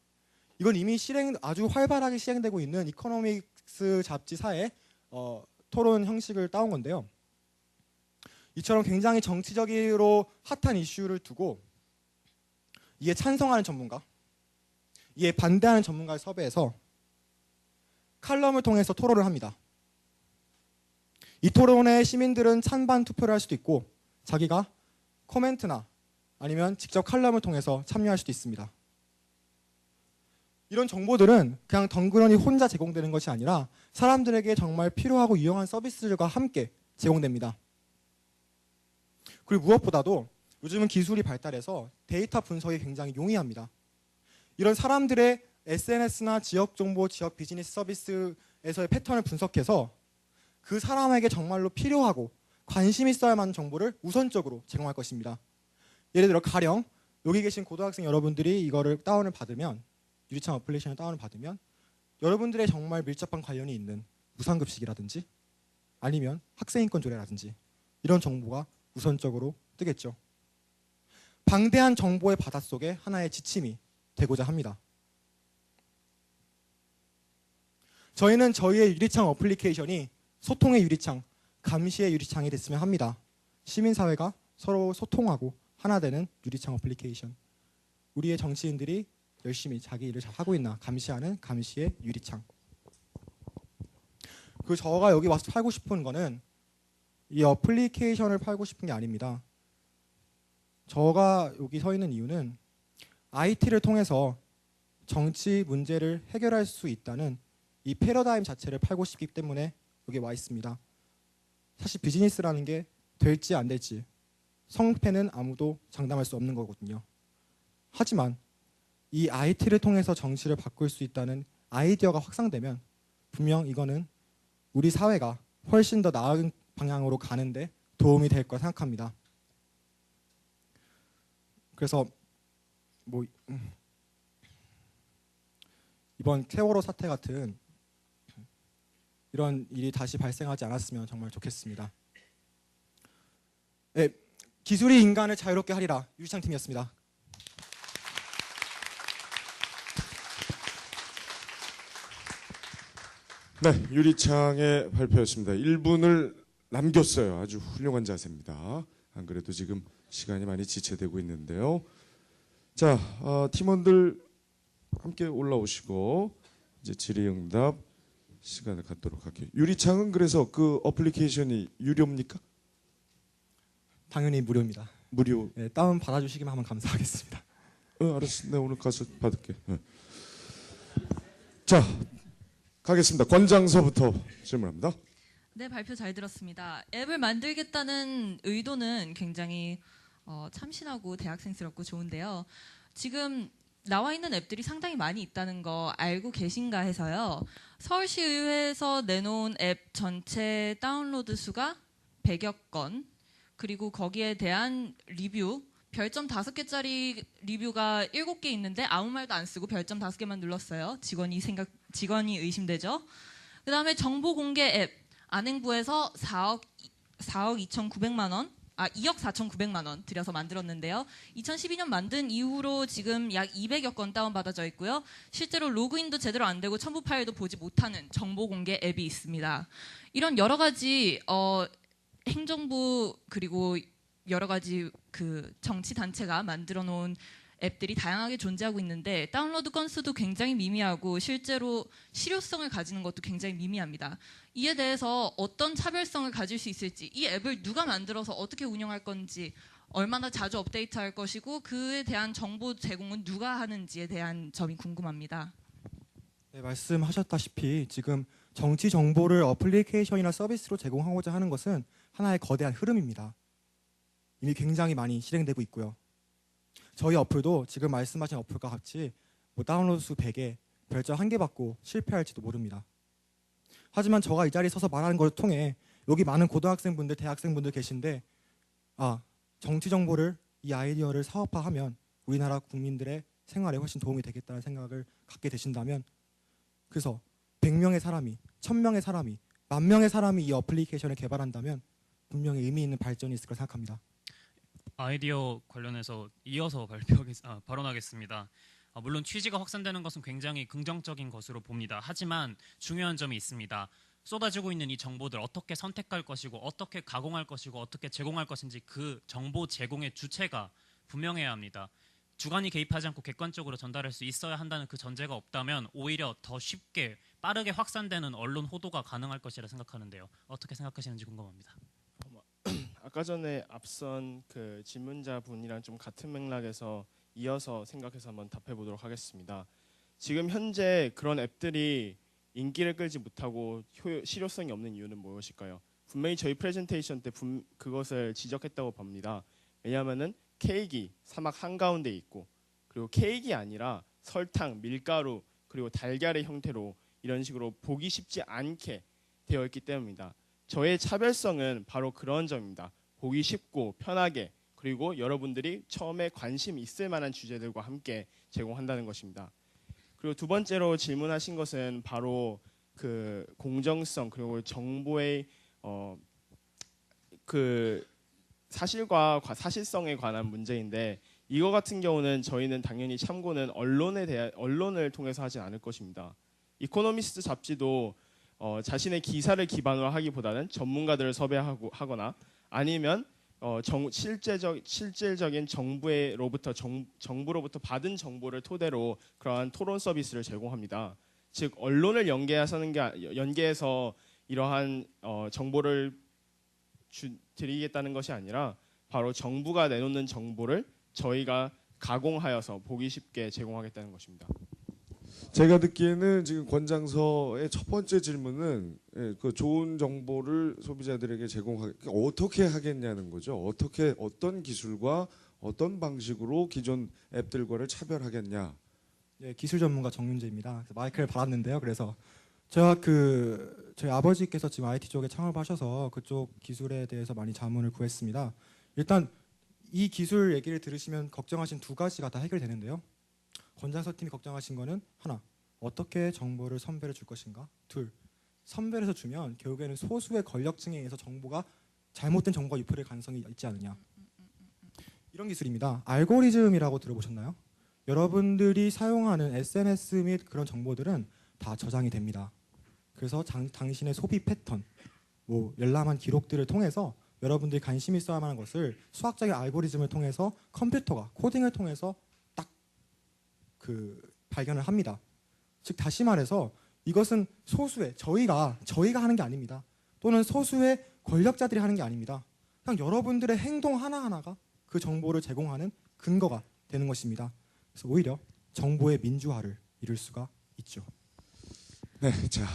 [SPEAKER 12] 이건 이미 아주 활발하게 시행되고 있는 이코노믹스 잡지사의 토론 형식을 따온 건데요. 이처럼 굉장히 정치적으로 핫한 이슈를 두고 이에 찬성하는 전문가, 이에 반대하는 전문가를 섭외해서 칼럼을 통해서 토론을 합니다. 이 토론에 시민들은 찬반 투표를 할 수도 있고 자기가 코멘트나 아니면 직접 칼럼을 통해서 참여할 수도 있습니다. 이런 정보들은 그냥 덩그러니 혼자 제공되는 것이 아니라 사람들에게 정말 필요하고 유용한 서비스들과 함께 제공됩니다. 그리고 무엇보다도 요즘은 기술이 발달해서 데이터 분석이 굉장히 용이합니다. 이런 사람들의 SNS나 지역 정보, 지역 비즈니스 서비스에서의 패턴을 분석해서 그 사람에게 정말로 필요하고 관심 있어야 하는 정보를 우선적으로 제공할 것입니다. 예를 들어 가령 여기 계신 고등학생 여러분들이 이거를 다운을 받으면, 유리창 어플리케이션을 다운을 받으면 여러분들의 정말 밀접한 관련이 있는 무상급식이라든지 아니면 학생인권 조례라든지 이런 정보가 우선적으로 뜨겠죠. 방대한 정보의 바닷속에 하나의 지침이 되고자 합니다. 저희는 저희의 유리창 어플리케이션이 소통의 유리창, 감시의 유리창이 됐으면 합니다. 시민사회가 서로 소통하고 하나 되는 유리창 어플리케이션. 우리의 정치인들이 열심히 자기 일을 잘 하고 있나 감시하는 감시의 유리창. 그 저가 여기 와서 팔고 싶은 거는 이 어플리케이션을 팔고 싶은 게 아닙니다. 저가 여기 서 있는 이유는 IT를 통해서 정치 문제를 해결할 수 있다는 이 패러다임 자체를 팔고 싶기 때문에 여기 와 있습니다. 사실 비즈니스라는 게 될지 안 될지 성패는 아무도 장담할 수 없는 거거든요. 하지만 이 IT를 통해서 정치를 바꿀 수 있다는 아이디어가 확산되면 분명 이거는 우리 사회가 훨씬 더 나은 방향으로 가는데 도움이 될 거라 생각합니다. 그래서 이번 세월호 사태 같은 이런 일이 다시 발생하지 않았으면 정말 좋겠습니다. 네, 기술이 인간을 자유롭게 하리라. 유리창 팀이었습니다.
[SPEAKER 1] 네, 유리창의 발표였습니다. 1분을 남겼어요. 아주 훌륭한 자세입니다. 안 그래도 지금 시간이 많이 지체되고 있는데요. 자, 팀원들 함께 올라오시고 이제 질의응답 시간을 갖도록 할게요. 유리창은 그래서 그 어플리케이션이 유료입니까?
[SPEAKER 12] 당연히 무료입니다.
[SPEAKER 1] 무료.
[SPEAKER 12] 네, 다운 받아주시기만 하면 감사하겠습니다.
[SPEAKER 1] 알았어. 내가 오늘 가서 받을게. 자, 가겠습니다. 권장서부터 질문합니다.
[SPEAKER 11] 네, 발표 잘 들었습니다. 앱을 만들겠다는 의도는 굉장히 참신하고 대학생스럽고 좋은데요. 지금 나와 있는 앱들이 상당히 많이 있다는 거 알고 계신가 해서요. 서울시의회에서 내놓은 앱 전체 다운로드 수가 100여 건, 그리고 거기에 대한 리뷰, 별점 5개짜리 리뷰가 7개 있는데 아무 말도 안 쓰고 별점 5개만 눌렀어요. 직원이 의심되죠. 그 다음에 정보 공개 앱, 안행부에서 2억 4,900만 원 들여서 만들었는데요. 2012년 만든 이후로 지금 약 200여 건 다운받아져 있고요. 실제로 로그인도 제대로 안 되고 첨부 파일도 보지 못하는 정보 공개 앱이 있습니다. 이런 여러 가지 행정부 그리고 여러 가지 그 정치 단체가 만들어 놓은 앱들이 다양하게 존재하고 있는데 다운로드 건수도 굉장히 미미하고 실제로 실효성을 가지는 것도 굉장히 미미합니다. 이에 대해서 어떤 차별성을 가질 수 있을지, 이 앱을 누가 만들어서 어떻게 운영할 건지, 얼마나 자주 업데이트할 것이고 그에 대한 정보 제공은 누가 하는지에 대한 점이 궁금합니다.
[SPEAKER 12] 네, 말씀하셨다시피 지금 정치 정보를 어플리케이션이나 서비스로 제공하고자 하는 것은 하나의 거대한 흐름입니다. 이미 굉장히 많이 실행되고 있고요. 저희 어플도 지금 말씀하신 어플과 같이 다운로드 수 100에 별점 1개 받고 실패할지도 모릅니다. 하지만 저가 이 자리에 서서 말하는 걸 통해 여기 많은 고등학생분들, 대학생분들 계신데 정치 정보를 이 아이디어를 사업화하면 우리나라 국민들의 생활에 훨씬 도움이 되겠다는 생각을 갖게 되신다면, 그래서 100명의 사람이, 1000명의 사람이, 10,000명의 사람이 이 어플리케이션을 개발한다면 분명히 의미 있는 발전이 있을 거라 생각합니다.
[SPEAKER 10] 아이디어 관련해서 이어서 발언하겠습니다. 물론 취지가 확산되는 것은 굉장히 긍정적인 것으로 봅니다. 하지만 중요한 점이 있습니다. 쏟아지고 있는 이 정보들 어떻게 선택할 것이고 어떻게 가공할 것이고 어떻게 제공할 것인지 그 정보 제공의 주체가 분명해야 합니다. 주관이 개입하지 않고 객관적으로 전달할 수 있어야 한다는 그 전제가 없다면 오히려 더 쉽게 빠르게 확산되는 언론 호도가 가능할 것이라 생각하는데요. 어떻게 생각하시는지 궁금합니다.
[SPEAKER 9] 아까 전에 앞선 그 질문자 분이랑 좀 같은 맥락에서 이어서 생각해서 한번 답해 보도록 하겠습니다. 지금 현재 그런 앱들이 인기를 끌지 못하고 실효성이 없는 이유는 무엇일까요? 분명히 저희 프레젠테이션 때 그것을 지적했다고 봅니다. 왜냐하면은 케이크 사막 한가운데 있고, 그리고 케이크가 아니라 설탕, 밀가루 그리고 달걀의 형태로 이런 식으로 보기 쉽지 않게 되어 있기 때문입니다. 저의 차별성은 바로 그런 점입니다. 보기 쉽고 편하게 그리고 여러분들이 처음에 관심 있을 만한 주제들과 함께 제공한다는 것입니다. 그리고 두 번째로 질문하신 것은 바로 그 공정성 그리고 정보의 그 사실과 사실성에 관한 문제인데 이거 같은 경우는 저희는 당연히 참고는 언론을 통해서 하진 않을 것입니다. 이코노미스트 잡지도 자신의 기사를 기반으로 하기보다는 전문가들을 섭외하거나 아니면 실질적인 정부로부터 받은 정보를 토대로 그러한 토론 서비스를 제공합니다. 즉 언론을 연계해서 이러한 정보를 드리겠다는 것이 아니라 바로 정부가 내놓는 정보를 저희가 가공하여서 보기 쉽게 제공하겠다는 것입니다.
[SPEAKER 1] 제가 듣기에는 지금 권장서의 첫 번째 질문은 그 좋은 정보를 소비자들에게 어떻게 하겠냐는 거죠. 어떤 기술과 어떤 방식으로 기존 앱들과를 차별하겠냐.
[SPEAKER 12] 네, 기술 전문가 정윤재입니다. 그래서 마이크를 받았는데요. 그래서 저희 아버지께서 지금 IT 쪽에 창업하셔서 그쪽 기술에 대해서 많이 자문을 구했습니다. 일단 이 기술 얘기를 들으시면 걱정하신 두 가지가 다 해결되는데요. 권장서 팀이 걱정하신 거는 하나, 어떻게 정보를 선별해 줄 것인가? 둘, 선별해서 주면 결국에는 소수의 권력층에 의해서 잘못된 정보가 유포될 가능성이 있지 않느냐. 이런 기술입니다. 알고리즘이라고 들어보셨나요? 여러분들이 사용하는 SNS 및 그런 정보들은 다 저장이 됩니다. 그래서 당신의 소비 패턴, 열람한 기록들을 통해서 여러분들이 관심 있어 할 만한 것을 수학적인 알고리즘을 통해서 컴퓨터가 코딩을 통해서 딱 발견을 합니다. 즉 다시 말해서 이것은 소수의 저희가 하는 게 아닙니다. 또는 소수의 권력자들이 하는 게 아닙니다. 그냥 여러분들의 행동 하나하나가 그 정보를 제공하는 근거가 되는 것입니다. 그래서 오히려 정보의 민주화를 이룰 수가 있죠.
[SPEAKER 1] 네, 자,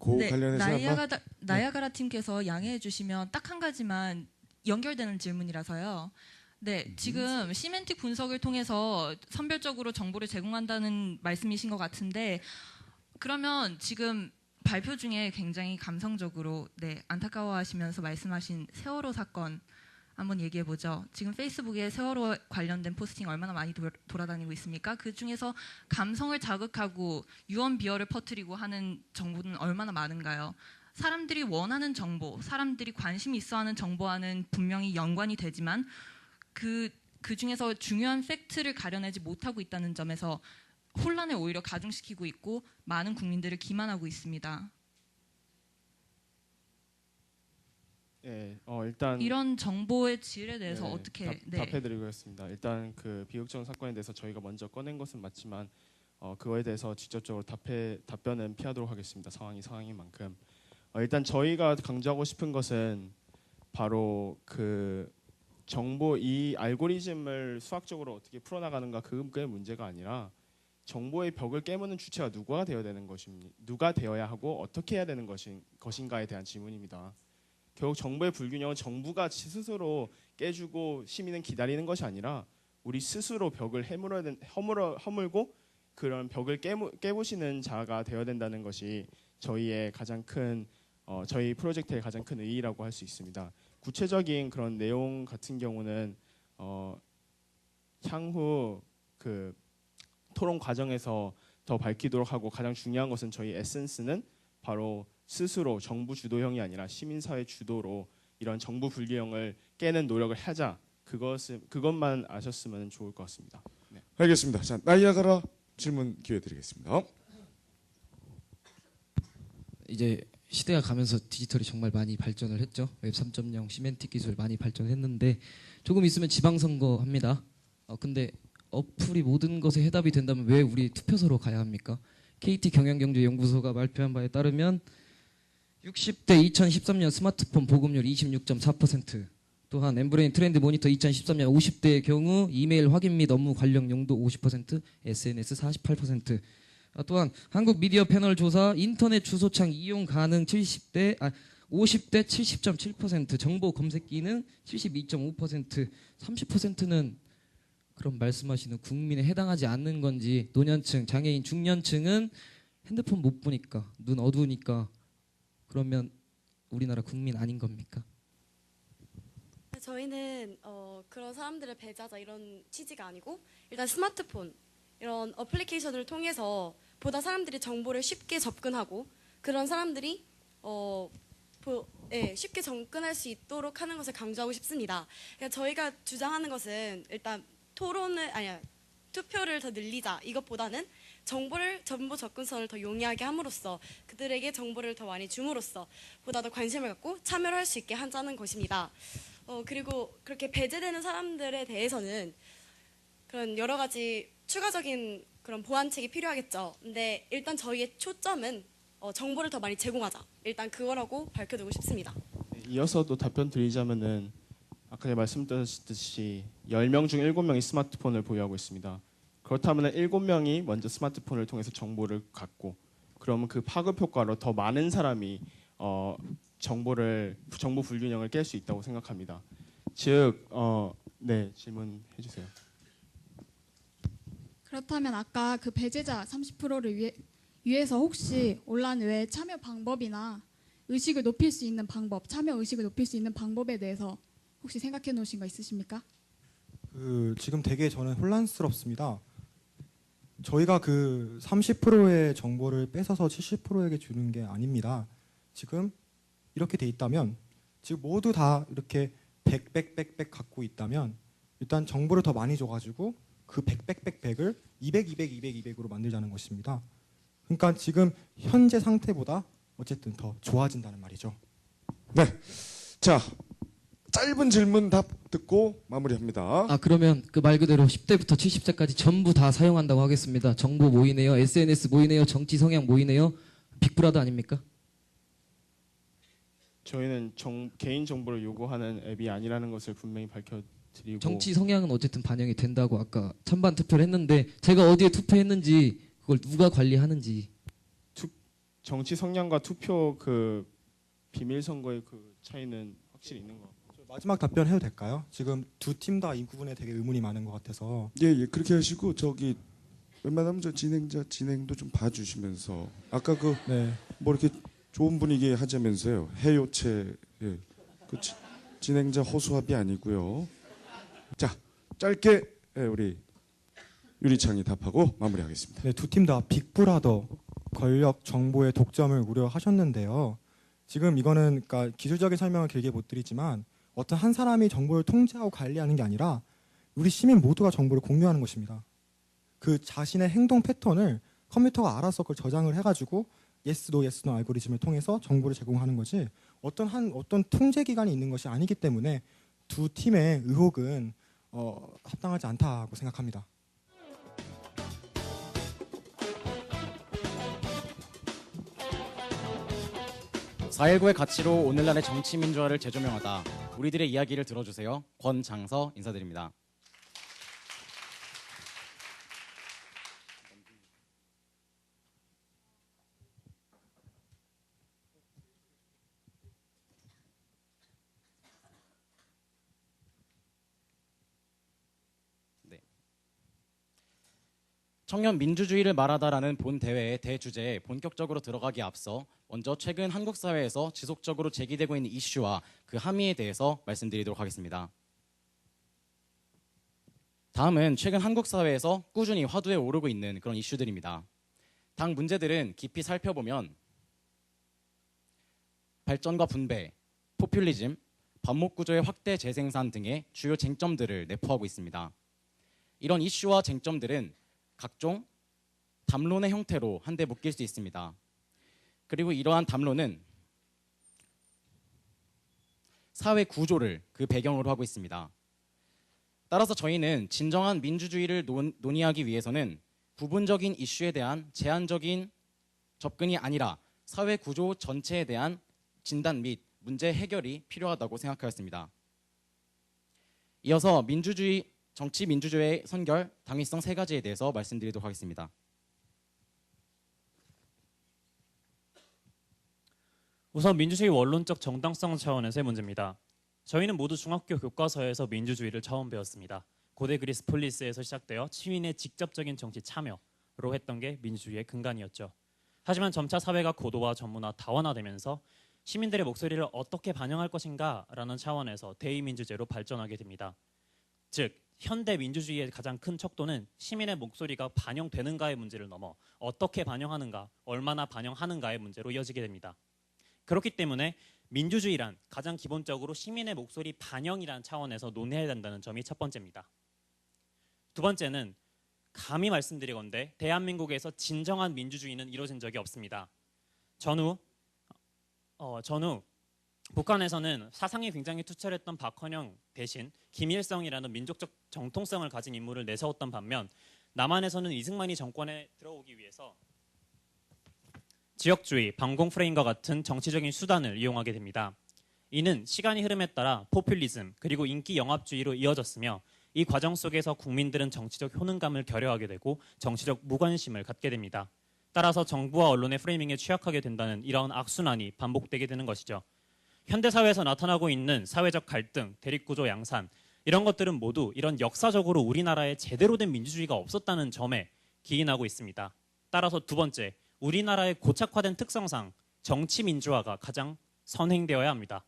[SPEAKER 1] 관련해서
[SPEAKER 11] 나야가라 팀께서 양해해 주시면 딱 한 가지만 연결되는 질문이라서요. 네, 지금 시멘틱 분석을 통해서 선별적으로 정보를 제공한다는 말씀이신 것 같은데 그러면 지금 발표 중에 굉장히 감성적으로 안타까워하시면서 말씀하신 세월호 사건 한번 얘기해 보죠. 지금 페이스북에 세월호 관련된 포스팅 얼마나 많이 돌아다니고 있습니까? 그 중에서 감성을 자극하고 유언 비어를 퍼뜨리고 하는 정보는 얼마나 많은가요? 사람들이 원하는 정보, 사람들이 관심 있어하는 정보와는 분명히 연관이 되지만 그 중에서 중요한 팩트를 가려내지 못하고 있다는 점에서 혼란을 오히려 가중시키고 있고 많은 국민들을 기만하고 있습니다.
[SPEAKER 9] 일단
[SPEAKER 11] 이런 정보의 질에 대해서 어떻게
[SPEAKER 9] 답해드리겠습니다. 일단 그 비극적 사건에 대해서 저희가 먼저 꺼낸 것은 맞지만 그거에 대해서 직접적으로 답변은 피하도록 하겠습니다. 상황인 만큼 일단 저희가 강조하고 싶은 것은 바로 그 정보 이 알고리즘을 수학적으로 어떻게 풀어나가는가 그게 문제가 아니라 정보의 벽을 깨무는 주체가 누가 되어야 하고 어떻게 해야 되는 것인가에 대한 질문입니다. 결국 정보의 불균형은 정부가 스스로 깨주고 시민은 기다리는 것이 아니라 우리 스스로 벽을 허물고 그런 벽을 깨부시는 자가 되어야 된다는 것이 저희의 가장 큰 저희 프로젝트의 가장 큰 의의라고 할 수 있습니다. 구체적인 그런 내용 같은 경우는 향후 그 토론 과정에서 더 밝히도록 하고 가장 중요한 것은 저희 에센스는 바로 스스로 정부 주도형이 아니라 시민사회 주도로 이런 정부 불균형을 깨는 노력을 하자. 그것만 아셨으면 좋을 것 같습니다. 네.
[SPEAKER 1] 알겠습니다. 자, 나이아가라 질문 기회 드리겠습니다.
[SPEAKER 7] 이제 시대가 가면서 디지털이 정말 많이 발전을 했죠. 웹 3.0 시멘틱 기술 많이 발전했는데 조금 있으면 지방선거 합니다. 근데 어플이 모든 것에 해답이 된다면 왜 우리 투표소로 가야 합니까? KT 경영경제연구소가 발표한 바에 따르면 60대 2013년 스마트폰 보급률 26.4%, 또한 엠브레인 트렌드 모니터 2013년 50대의 경우 이메일 확인 및 업무 관련 용도 50%, SNS 48%. 또한 한국 미디어 패널 조사 인터넷 주소창 이용 가능 50대 70.7%, 정보 검색 기능 72.5%, 30%는 그럼 말씀하시는 국민에 해당하지 않는 건지, 노년층, 장애인, 중년층은 핸드폰 못 보니까, 눈 어두우니까, 그러면 우리나라 국민 아닌 겁니까?
[SPEAKER 13] 저희는 그런 사람들을 배제하자 이런 취지가 아니고, 일단 스마트폰 이런 어플리케이션을 통해서 보다 사람들이 정보를 쉽게 접근하고, 그런 사람들이 쉽게 접근할 수 있도록 하는 것을 강조하고 싶습니다. 그러니까 저희가 주장하는 것은 일단 투표를 더 늘리자 이것보다는 정보 접근성을 더 용이하게 함으로써, 그들에게 정보를 더 많이 줌으로써 보다 더 관심을 갖고 참여를 할 수 있게 하자는 것입니다. 그리고 그렇게 배제되는 사람들에 대해서는 그런 여러 가지 추가적인 그런 보완책이 필요하겠죠. 근데 일단 저희의 초점은 정보를 더 많이 제공하자. 일단 그거라고 밝혀두고 싶습니다.
[SPEAKER 9] 이어서도 답변 드리자면은 아까 말씀드렸듯이 10명 중 7명이 스마트폰을 보유하고 있습니다. 그렇다면 7명이 먼저 스마트폰을 통해서 정보를 갖고, 그러면 그 파급 효과로 더 많은 사람이 정보 불균형을 깰 수 있다고 생각합니다. 즉, 네, 질문해 주세요.
[SPEAKER 8] 그렇다면 아까 그 배제자 30%를 위해서 혹시 온라인 외에 참여 방법이나 의식을 높일 수 있는 방법, 참여 의식을 높일 수 있는 방법에 대해서 혹시 생각해 놓으신 거 있으십니까?
[SPEAKER 12] 지금 되게 저는 혼란스럽습니다. 저희가 그 30%의 정보를 뺏어서 70%에게 주는 게 아닙니다. 지금 이렇게 돼 있다면, 지금 모두 다 이렇게 100 갖고 있다면 일단 정보를 더 많이 줘가지고 그 100을 200으로 만들자는 것입니다. 그러니까 지금 현재 상태보다 어쨌든 더 좋아진다는 말이죠.
[SPEAKER 1] 네, 자 짧은 질문 답 듣고 마무리합니다.
[SPEAKER 7] 그러면 그 말 그대로 10대부터 70대까지 전부 다 사용한다고 하겠습니다. 정보 모이네요, SNS 모이네요, 정치 성향 모이네요. 빅브라더 아닙니까?
[SPEAKER 9] 저희는 개인 정보를 요구하는 앱이 아니라는 것을 분명히 밝혀드리고,
[SPEAKER 7] 정치 성향은 어쨌든 반영이 된다고 아까 찬반 투표를 했는데, 제가 어디에 투표했는지 그걸 누가 관리하는지.
[SPEAKER 9] 정치 성향과 투표 그 비밀 선거의 그 차이는 확실히 있는 것 같아요.
[SPEAKER 12] 마지막 답변 해도 될까요? 지금 두 팀 다 이 부분에 되게 의문이 많은 것 같아서.
[SPEAKER 1] 예, 그렇게 하시고 웬만하면 저 진행도 좀 봐주시면서, 아까 뭐 이렇게 좋은 분위기 하자면서요. 해요체, 그 진행자 허수아비 아니고요. 자, 짧게 우리 유리창이 답하고 마무리하겠습니다.
[SPEAKER 12] 네, 두 팀 다 빅브라더, 권력 정보의 독점을 우려하셨는데요. 지금 이거는 그러니까 기술적인 설명을 길게 못 드리지만, 어떤 한 사람이 정보를 통제하고 관리하는 게 아니라 우리 시민 모두가 정보를 공유하는 것입니다. 그 자신의 행동 패턴을 컴퓨터가 알아서 그걸 저장을 해가지고 yes no 알고리즘을 통해서 정보를 제공하는 거지, 어떤 통제 기관이 있는 것이 아니기 때문에 두 팀의 의혹은 합당하지 않다고 생각합니다.
[SPEAKER 14] (4.19) 의 가치로 오늘날의 정치 민주화를 재조명하다. 우리들의 이야기를 들어주세요. 권장서 인사드립니다. 청년 민주주의를 말하다라는 본 대회의 대주제에 본격적으로 들어가기에 앞서 먼저 최근 한국 사회에서 지속적으로 제기되고 있는 이슈와 그 함의에 대해서 말씀드리도록 하겠습니다. 다음은 최근 한국 사회에서 꾸준히 화두에 오르고 있는 그런 이슈들입니다. 당 문제들은 깊이 살펴보면 발전과 분배, 포퓰리즘, 반목구조의 확대 재생산 등의 주요 쟁점들을 내포하고 있습니다. 이런 이슈와 쟁점들은 각종 담론의 형태로 한데 묶일 수 있습니다. 그리고 이러한 담론은 사회 구조를 그 배경으로 하고 있습니다. 따라서 저희는 진정한 민주주의를 논의하기 위해서는 부분적인 이슈에 대한 제한적인 접근이 아니라 사회 구조 전체에 대한 진단 및 문제 해결이 필요하다고 생각하였습니다. 이어서 정치 민주주의의 선결, 당위성 3가지에 대해서 말씀드리도록 하겠습니다.
[SPEAKER 10] 우선 민주주의 원론적 정당성 차원에서의 문제입니다. 저희는 모두 중학교 교과서에서 민주주의를 처음 배웠습니다. 고대 그리스 폴리스에서 시작되어 시민의 직접적인 정치 참여로 했던 게 민주주의의 근간이었죠. 하지만 점차 사회가 고도화, 전문화, 다원화되면서 시민들의 목소리를 어떻게 반영할 것인가라는 차원에서 대의민주제로 발전하게 됩니다. 즉, 현대 민주주의의 가장 큰 척도는 시민의 목소리가 반영되는가의 문제를 넘어 어떻게 반영하는가, 얼마나 반영하는가의 문제로 이어지게 됩니다. 그렇기 때문에 민주주의란 가장 기본적으로 시민의 목소리 반영이라는 차원에서 논해야 된다는 점이 첫 번째입니다. 두 번째는 감히 말씀드리건대 대한민국에서 진정한 민주주의는 이루어진 적이 없습니다. 전후 북한에서는 사상이 굉장히 투철했던 박헌영 대신 김일성이라는 민족적 정통성을 가진 인물을 내세웠던 반면 남한에서는 이승만이 정권에 들어오기 위해서 지역주의, 반공 프레임과 같은 정치적인 수단을 이용하게 됩니다. 이는 시간이 흐름에 따라 포퓰리즘 그리고 인기 영합주의로 이어졌으며 이 과정 속에서 국민들은 정치적 효능감을 결여하게 되고 정치적 무관심을 갖게 됩니다. 따라서 정부와 언론의 프레이밍에 취약하게 된다는 이런 악순환이 반복되게 되는 것이죠. 현대사회에서 나타나고 있는 사회적 갈등, 대립구조 양산 이런 것들은 모두 이런 역사적으로 우리나라에 제대로 된 민주주의가 없었다는 점에 기인하고 있습니다. 따라서 두 번째, 우리나라의 고착화된 특성상 정치 민주화가 가장 선행되어야 합니다.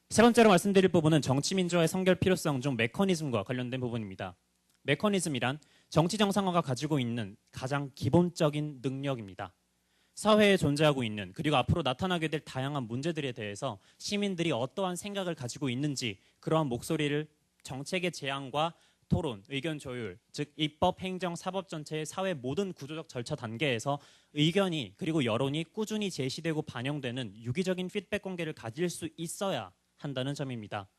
[SPEAKER 10] 세 번째로 말씀드릴 부분은 정치 민주화의 선결 필요성 중 메커니즘과 관련된 부분입니다. 메커니즘이란 정치 정상화가 가지고 있는 가장 기본적인 능력입니다. 사회에 존재하고 있는 그리고 앞으로 나타나게 될 다양한 문제들에 대해서 시민들이 어떠한 생각을 가지고 있는지 그러한 목소리를 정책의 제안과 토론, 의견 조율, 즉 입법, 행정, 사법 전체의 사회 모든 구조적 절차 단계에서 의견이 그리고 여론이 꾸준히 제시되고 반영되는 유기적인 피드백 관계를 가질 수 있어야 한다는 점입니다.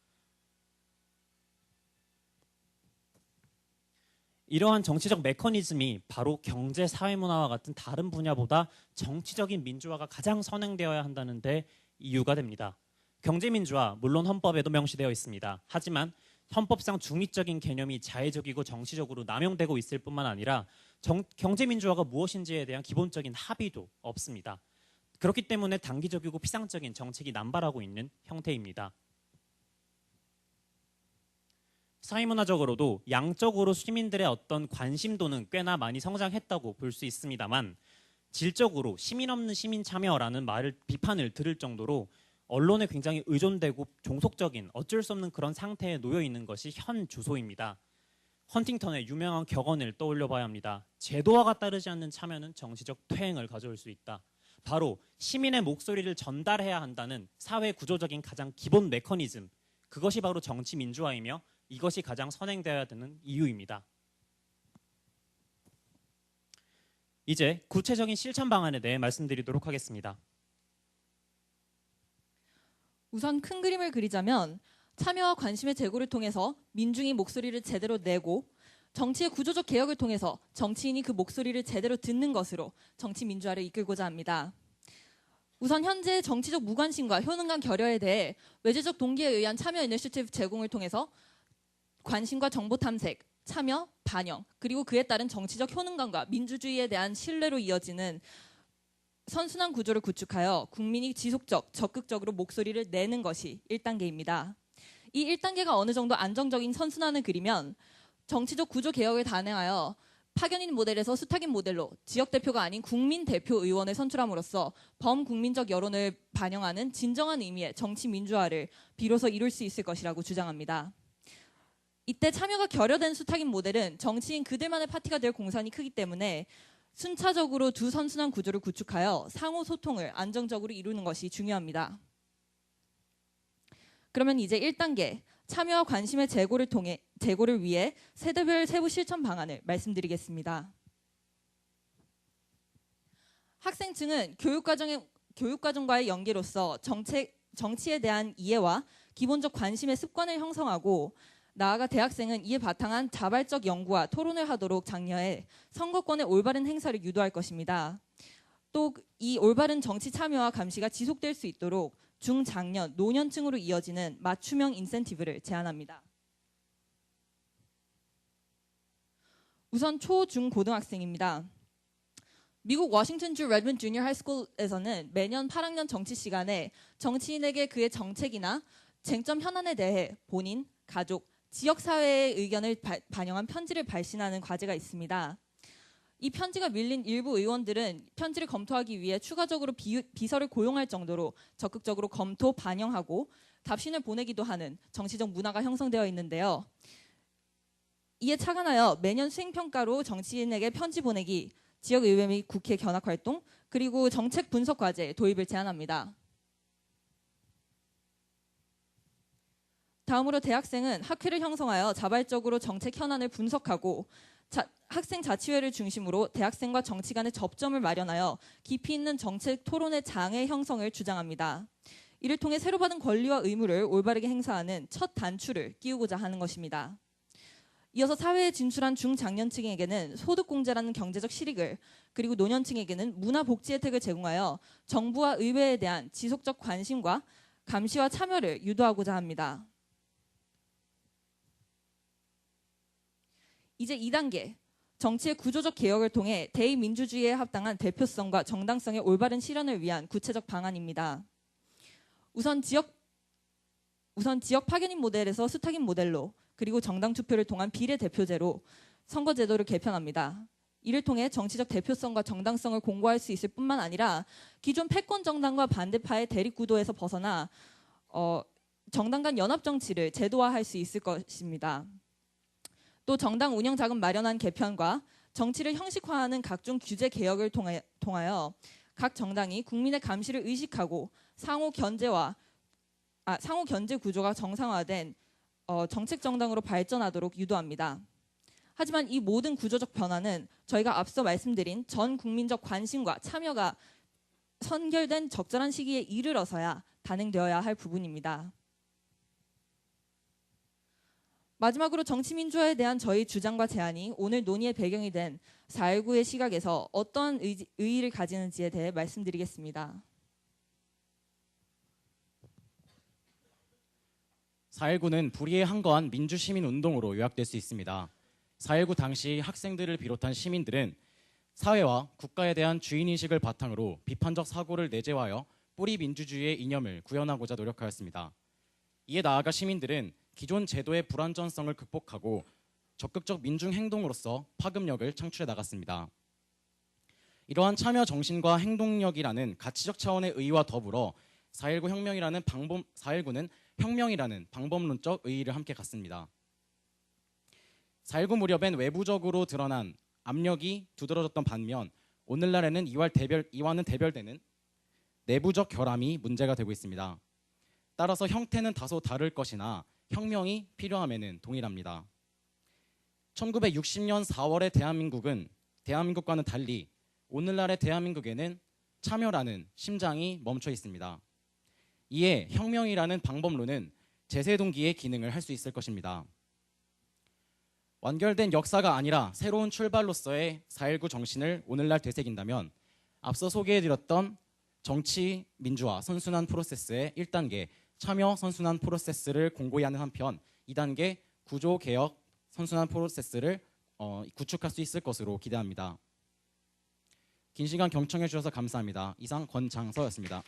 [SPEAKER 10] 이러한 정치적 메커니즘이 바로 경제, 사회문화와 같은 다른 분야보다 정치적인 민주화가 가장 선행되어야 한다는 데 이유가 됩니다. 경제민주화, 물론 헌법에도 명시되어 있습니다. 하지만 헌법상 중립적인 개념이 자의적이고 정치적으로 남용되고 있을 뿐만 아니라 경제민주화가 무엇인지에 대한 기본적인 합의도 없습니다. 그렇기 때문에 단기적이고 피상적인 정책이 남발하고 있는 형태입니다. 사회문화적으로도 양적으로 시민들의 어떤 관심도는 꽤나 많이 성장했다고 볼 수 있습니다만 질적으로 시민 없는 시민 참여라는 비판을 들을 정도로 언론에 굉장히 의존되고 종속적인 어쩔 수 없는 그런 상태에 놓여 있는 것이 현 주소입니다. 헌팅턴의 유명한 격언을 떠올려 봐야 합니다. 제도화가 따르지 않는 참여는 정치적 퇴행을 가져올 수 있다. 바로 시민의 목소리를 전달해야 한다는 사회 구조적인 가장 기본 메커니즘, 그것이 바로 정치 민주화이며 이것이 가장 선행되어야 되는 이유입니다. 이제 구체적인 실천 방안에 대해 말씀드리도록 하겠습니다.
[SPEAKER 11] 우선 큰 그림을 그리자면 참여와 관심의 제고를 통해서 민중이 목소리를 제대로 내고 정치의 구조적 개혁을 통해서 정치인이 그 목소리를 제대로 듣는 것으로 정치 민주화를 이끌고자 합니다. 우선 현재 정치적 무관심과 효능감 결여에 대해 외제적 동기에 의한 참여 이니셔티브 제공을 통해서 관심과 정보 탐색, 참여, 반영, 그리고 그에 따른 정치적 효능감과 민주주의에 대한 신뢰로 이어지는 선순환 구조를 구축하여 국민이 지속적, 적극적으로 목소리를 내는 것이 1단계입니다. 이 1단계가 어느 정도 안정적인 선순환을 그리면 정치적 구조 개혁을 단행하여 파견인 모델에서 수탁인 모델로 지역 대표가 아닌 국민 대표 의원을 선출함으로써 범국민적 여론을 반영하는 진정한 의미의 정치 민주화를 비로소 이룰 수 있을 것이라고 주장합니다. 이때 참여가 결여된 수탁인 모델은 정치인 그들만의 파티가 될 공산이 크기 때문에 순차적으로 두 선순환 구조를 구축하여 상호 소통을 안정적으로 이루는 것이 중요합니다. 그러면 이제 1단계 참여와 관심의 제고를 위해 세대별 세부 실천 방안을 말씀드리겠습니다. 학생층은 교육과정과의 연계로서 정치에 대한 이해와 기본적 관심의 습관을 형성하고 나아가 대학생은 이에 바탕한 자발적 연구와 토론을 하도록 장려해 선거권의 올바른 행사를 유도할 것입니다. 또 이 올바른 정치 참여와 감시가 지속될 수 있도록 중장년, 노년층으로 이어지는 맞춤형 인센티브를 제안합니다. 우선 초, 중, 고등학생입니다. 미국 워싱턴주 레드먼드 주니어 하이스쿨에서는 매년 8학년 정치 시간에 정치인에게 그의 정책이나 쟁점 현안에 대해 본인, 가족, 지역사회의 의견을 반영한 편지를 발신하는 과제가 있습니다. 이 편지가 밀린 일부 의원들은 편지를 검토하기 위해 추가적으로 비서를 고용할 정도로 적극적으로 검토, 반영하고 답신을 보내기도 하는 정치적 문화가 형성되어 있는데요. 이에 착안하여 매년 수행평가로 정치인에게 편지 보내기, 지역의회 및 국회 견학활동, 그리고 정책 분석 과제 도입을 제안합니다. 다음으로 대학생은 학회를 형성하여 자발적으로 정책 현안을 분석하고 학생 자치회를 중심으로 대학생과 정치 간의 접점을 마련하여 깊이 있는 정책 토론의 장의 형성을 주장합니다. 이를 통해 새로 받은 권리와 의무를 올바르게 행사하는 첫 단추를 끼우고자 하는 것입니다. 이어서 사회에 진출한 중장년층에게는 소득공제라는 경제적 실익을, 그리고 노년층에게는 문화복지 혜택을 제공하여 정부와 의회에 대한 지속적 관심과 감시와 참여를 유도하고자 합니다. 이제 2단계, 정치의 구조적 개혁을 통해 대의민주주의에 합당한 대표성과 정당성의 올바른 실현을 위한 구체적 방안입니다. 우선 지역 파견인 모델에서 수탁인 모델로, 그리고 정당 투표를 통한 비례대표제로 선거제도를 개편합니다. 이를 통해 정치적 대표성과 정당성을 공고할 수 있을 뿐만 아니라 기존 패권 정당과 반대파의 대립구도에서 벗어나 정당 간 연합 정치를 제도화할 수 있을 것입니다. 또 정당 운영 자금 마련한 개편과 정치를 형식화하는 각종 규제 개혁을 통하여 각 정당이 국민의 감시를 의식하고 상호 견제 구조가 정상화된 정책 정당으로 발전하도록 유도합니다. 하지만 이 모든 구조적 변화는 저희가 앞서 말씀드린 전 국민적 관심과 참여가 선결된 적절한 시기에 이르러서야 단행되어야 할 부분입니다. 마지막으로 정치민주화에 대한 저희 주장과 제안이 오늘 논의의 배경이 된 4.19의 시각에서 어떤 의의를 가지는지에 대해 말씀드리겠습니다.
[SPEAKER 14] 4.19는 불의에 항거한 민주시민운동으로 요약될 수 있습니다. 4.19 당시 학생들을 비롯한 시민들은 사회와 국가에 대한 주인의식을 바탕으로 비판적 사고를 내재화하여 뿌리 민주주의의 이념을 구현하고자 노력하였습니다. 이에 나아가 시민들은 기존 제도의 불완전성을 극복하고 적극적 민중행동으로서 파급력을 창출해 나갔습니다. 이러한 참여 정신과 행동력이라는 가치적 차원의 의의와 더불어 4.19는 혁명이라는 방법론적 의의를 함께 갖습니다. 4.19 무렵엔 외부적으로 드러난 압력이 두드러졌던 반면 오늘날에는 이와는 대별되는 내부적 결함이 문제가 되고 있습니다. 따라서 형태는 다소 다를 것이나 혁명이 필요함에는 동일합니다. 1960년 4월의 대한민국과는 달리 오늘날의 대한민국에는 참여라는 심장이 멈춰 있습니다. 이에 혁명이라는 방법론은 제세동기의 기능을 할 수 있을 것입니다. 완결된 역사가 아니라 새로운 출발로서의 4.19 정신을 오늘날 되새긴다면 앞서 소개해드렸던 정치 민주화 선순환 프로세스의 1단계 참여 선순환 프로세스를 공고히 하는 한편 2단계 구조 개혁 선순환 프로세스를 구축할 수 있을 것으로 기대합니다. 긴 시간 경청해 주셔서 감사합니다. 이상 권장서였습니다.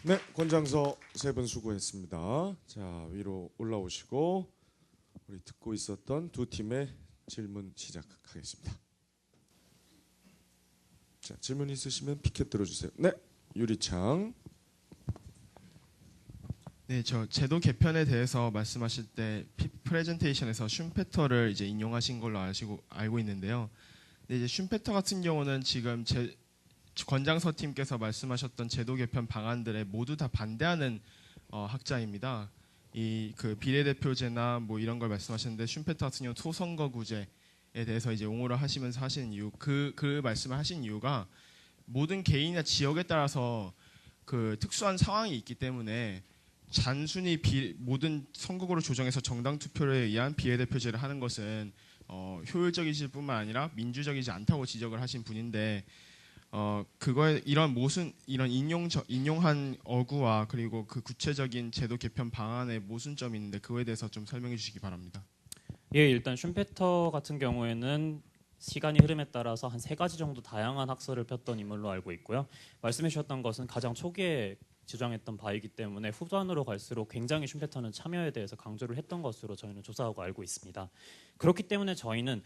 [SPEAKER 1] 네, 권장서 세 분 수고했습니다. 자, 위로 올라오시고 우리 듣고 있었던 두 팀의 질문 시작하겠습니다. 자, 질문 있으시면 피켓 들어주세요. 네, 유리창.
[SPEAKER 9] 네, 저 제도 개편에 대해서 말씀하실 때 프레젠테이션에서 슌페터를 이제 인용하신 걸로 알고 있는데요. 근데 이제 슌페터 같은 경우는 지금 권장서 팀께서 말씀하셨던 제도 개편 방안들에 모두 다 반대하는 학자입니다. 이 그 비례대표제나 뭐 이런 걸 말씀하셨는데 슌페터 같은 경우 소선거구제에 대해서 이제 옹호를 하시면서 하시는 이유, 그 말씀을 하신 이유가 모든 개인이나 지역에 따라서 그 특수한 상황이 있기 때문에 단순히 모든 선거구를 조정해서 정당 투표에 의한 비례대표제를 하는 것은 효율적이실 뿐만 아니라 민주적이지 않다고 지적을 하신 분인데 그거에 이런 인용한 어구와 그리고 그 구체적인 제도 개편 방안의 모순점이 있는데 그거에 대해서 좀 설명해 주시기 바랍니다.
[SPEAKER 10] 예, 일단 슌페터 같은 경우에는 시간이 흐름에 따라서 한 3가지 정도 다양한 학설을 폈던 인물로 알고 있고요. 말씀해 주셨던 것은 가장 초기에 주장했던 바이기 때문에 후반으로 갈수록 굉장히 슈페터는 참여에 대해서 강조를 했던 것으로 저희는 조사하고 알고 있습니다. 그렇기 때문에 저희는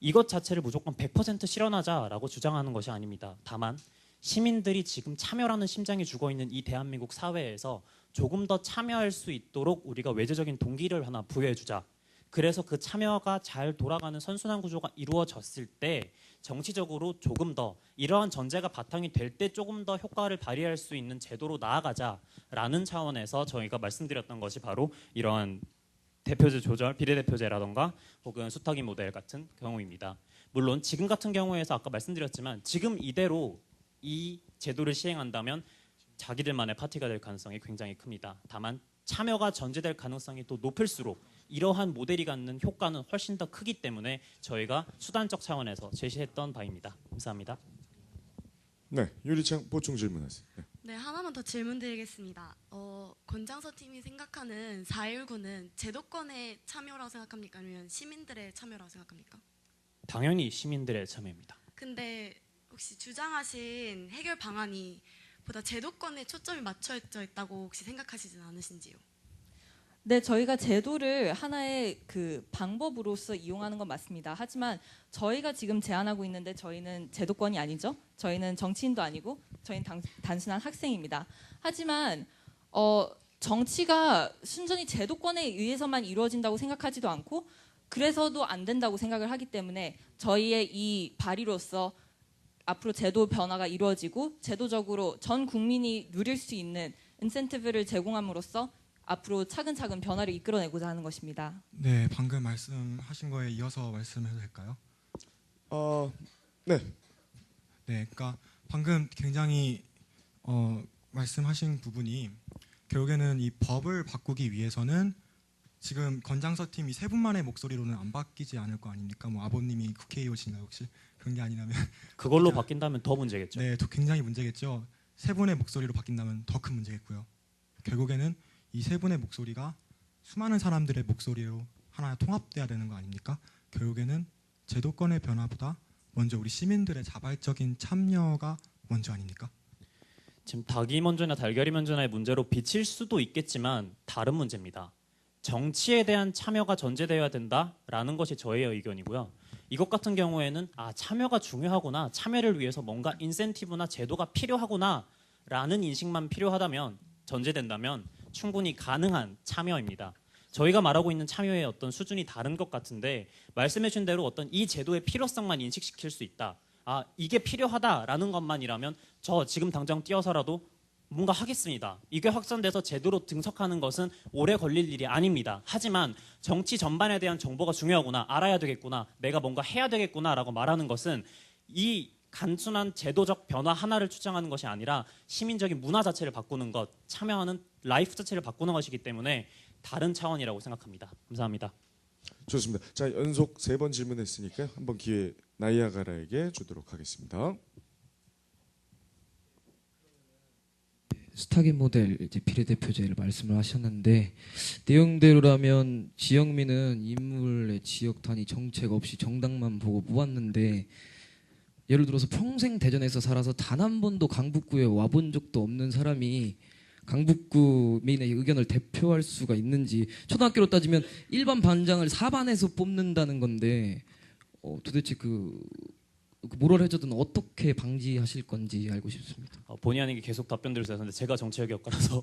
[SPEAKER 10] 이것 자체를 무조건 100% 실현하자라고 주장하는 것이 아닙니다. 다만 시민들이 지금 참여라는 심장이 죽어있는 이 대한민국 사회에서 조금 더 참여할 수 있도록 우리가 외재적인 동기를 하나 부여해주자. 그래서 그 참여가 잘 돌아가는 선순환 구조가 이루어졌을 때 정치적으로 조금 더 이러한 전제가 바탕이 될 때 조금 더 효과를 발휘할 수 있는 제도로 나아가자라는 차원에서 저희가 말씀드렸던 것이 바로 이러한 대표제 조절, 비례대표제라던가 혹은 수탁위 모델 같은 경우입니다. 물론 지금 같은 경우에서 아까 말씀드렸지만 지금 이대로 이 제도를 시행한다면 자기들만의 파티가 될 가능성이 굉장히 큽니다. 다만 참여가 전제될 가능성이 또 높을수록 이러한 모델이 갖는 효과는 훨씬 더 크기 때문에 저희가 수단적 차원에서 제시했던 바입니다. 감사합니다.
[SPEAKER 1] 네, 유리창 보충 질문하세요. 네.
[SPEAKER 13] 네, 하나만 더 질문드리겠습니다. 권장서 팀이 생각하는 4.19는 제도권의 참여라고 생각합니까? 아니면 시민들의 참여라고 생각합니까?
[SPEAKER 10] 당연히 시민들의 참여입니다.
[SPEAKER 13] 근데 혹시 주장하신 해결 방안이 보다 제도권에 초점이 맞춰져 있다고 혹시 생각하시진 않으신지요?
[SPEAKER 11] 네, 저희가 제도를 하나의 그 방법으로서 이용하는 건 맞습니다. 하지만 저희가 지금 제안하고 있는데 저희는 제도권이 아니죠. 저희는 정치인도 아니고 저희는 단순한 학생입니다. 하지만 정치가 순전히 제도권에 의해서만 이루어진다고 생각하지도 않고 그래서도 안 된다고 생각을 하기 때문에 저희의 이 발의로서 앞으로 제도 변화가 이루어지고 제도적으로 전 국민이 누릴 수 있는 인센티브를 제공함으로써 앞으로 차근차근 변화를 이끌어내고자 하는 것입니다.
[SPEAKER 12] 네, 방금 말씀하신 거에 이어서 말씀해도 될까요?
[SPEAKER 1] 네.
[SPEAKER 12] 네, 그러니까 방금 굉장히 말씀하신 부분이 결국에는 이 법을 바꾸기 위해서는 지금 권장서 팀이 세 분만의 목소리로는 안 바뀌지 않을 거 아닙니까? 뭐 아버님이 국회의원이신가요 혹시? 그런 게 아니라면
[SPEAKER 10] 그걸로 바뀐다면 더 문제겠죠.
[SPEAKER 12] 네, 굉장히 문제겠죠. 세 분의 목소리로 바뀐다면 더 큰 문제겠고요. 결국에는 이 세 분의 목소리가 수많은 사람들의 목소리로 하나 통합돼야 되는 거 아닙니까? 결국에는 제도권의 변화보다 먼저 우리 시민들의 자발적인 참여가 먼저 아닙니까?
[SPEAKER 10] 지금 닭이 먼저나 달걀이 먼저나의 문제로 비칠 수도 있겠지만 다른 문제입니다. 정치에 대한 참여가 전제되어야 된다라는 것이 저의 의견이고요. 이것 같은 경우에는 참여가 중요하구나, 참여를 위해서 뭔가 인센티브나 제도가 필요하구나라는 인식만 필요하다면 전제된다면 충분히 가능한 참여입니다. 저희가 말하고 있는 참여의 어떤 수준이 다른 것 같은데 말씀해 주신 대로 어떤 이 제도의 필요성만 인식시킬 수 있다. 이게 필요하다라는 것만이라면 저 지금 당장 뛰어서라도 뭔가 하겠습니다. 이게 확산돼서 제도로 등석하는 것은 오래 걸릴 일이 아닙니다. 하지만 정치 전반에 대한 정보가 중요하구나, 알아야 되겠구나, 내가 뭔가 해야 되겠구나라고 말하는 것은 이 단순한 제도적 변화 하나를 주장하는 것이 아니라 시민적인 문화 자체를 바꾸는 것, 참여하는 라이프 자체를 바꾸는 것이기 때문에 다른 차원이라고 생각합니다. 감사합니다.
[SPEAKER 1] 좋습니다. 자, 연속 3번 질문했으니까 한번 기회 나이아가라에게 주도록 하겠습니다.
[SPEAKER 7] 수탁인 모델 이제 비례대표제를 말씀을 하셨는데 내용대로라면 지역민은 인물의 지역 단위 정책 없이 정당만 보고 모았는데 예를 들어서 평생 대전에서 살아서 단 한 번도 강북구에 와본 적도 없는 사람이 강북구민의 의견을 대표할 수가 있는지, 초등학교로 따지면 일반 반장을 4반에서 뽑는다는 건데 도대체 그 모럴 해저드는 어떻게 방지하실 건지 알고 싶습니다.
[SPEAKER 10] 본의 아니게 계속 답변드릴 수 있는데 제가 정치학이 없거라서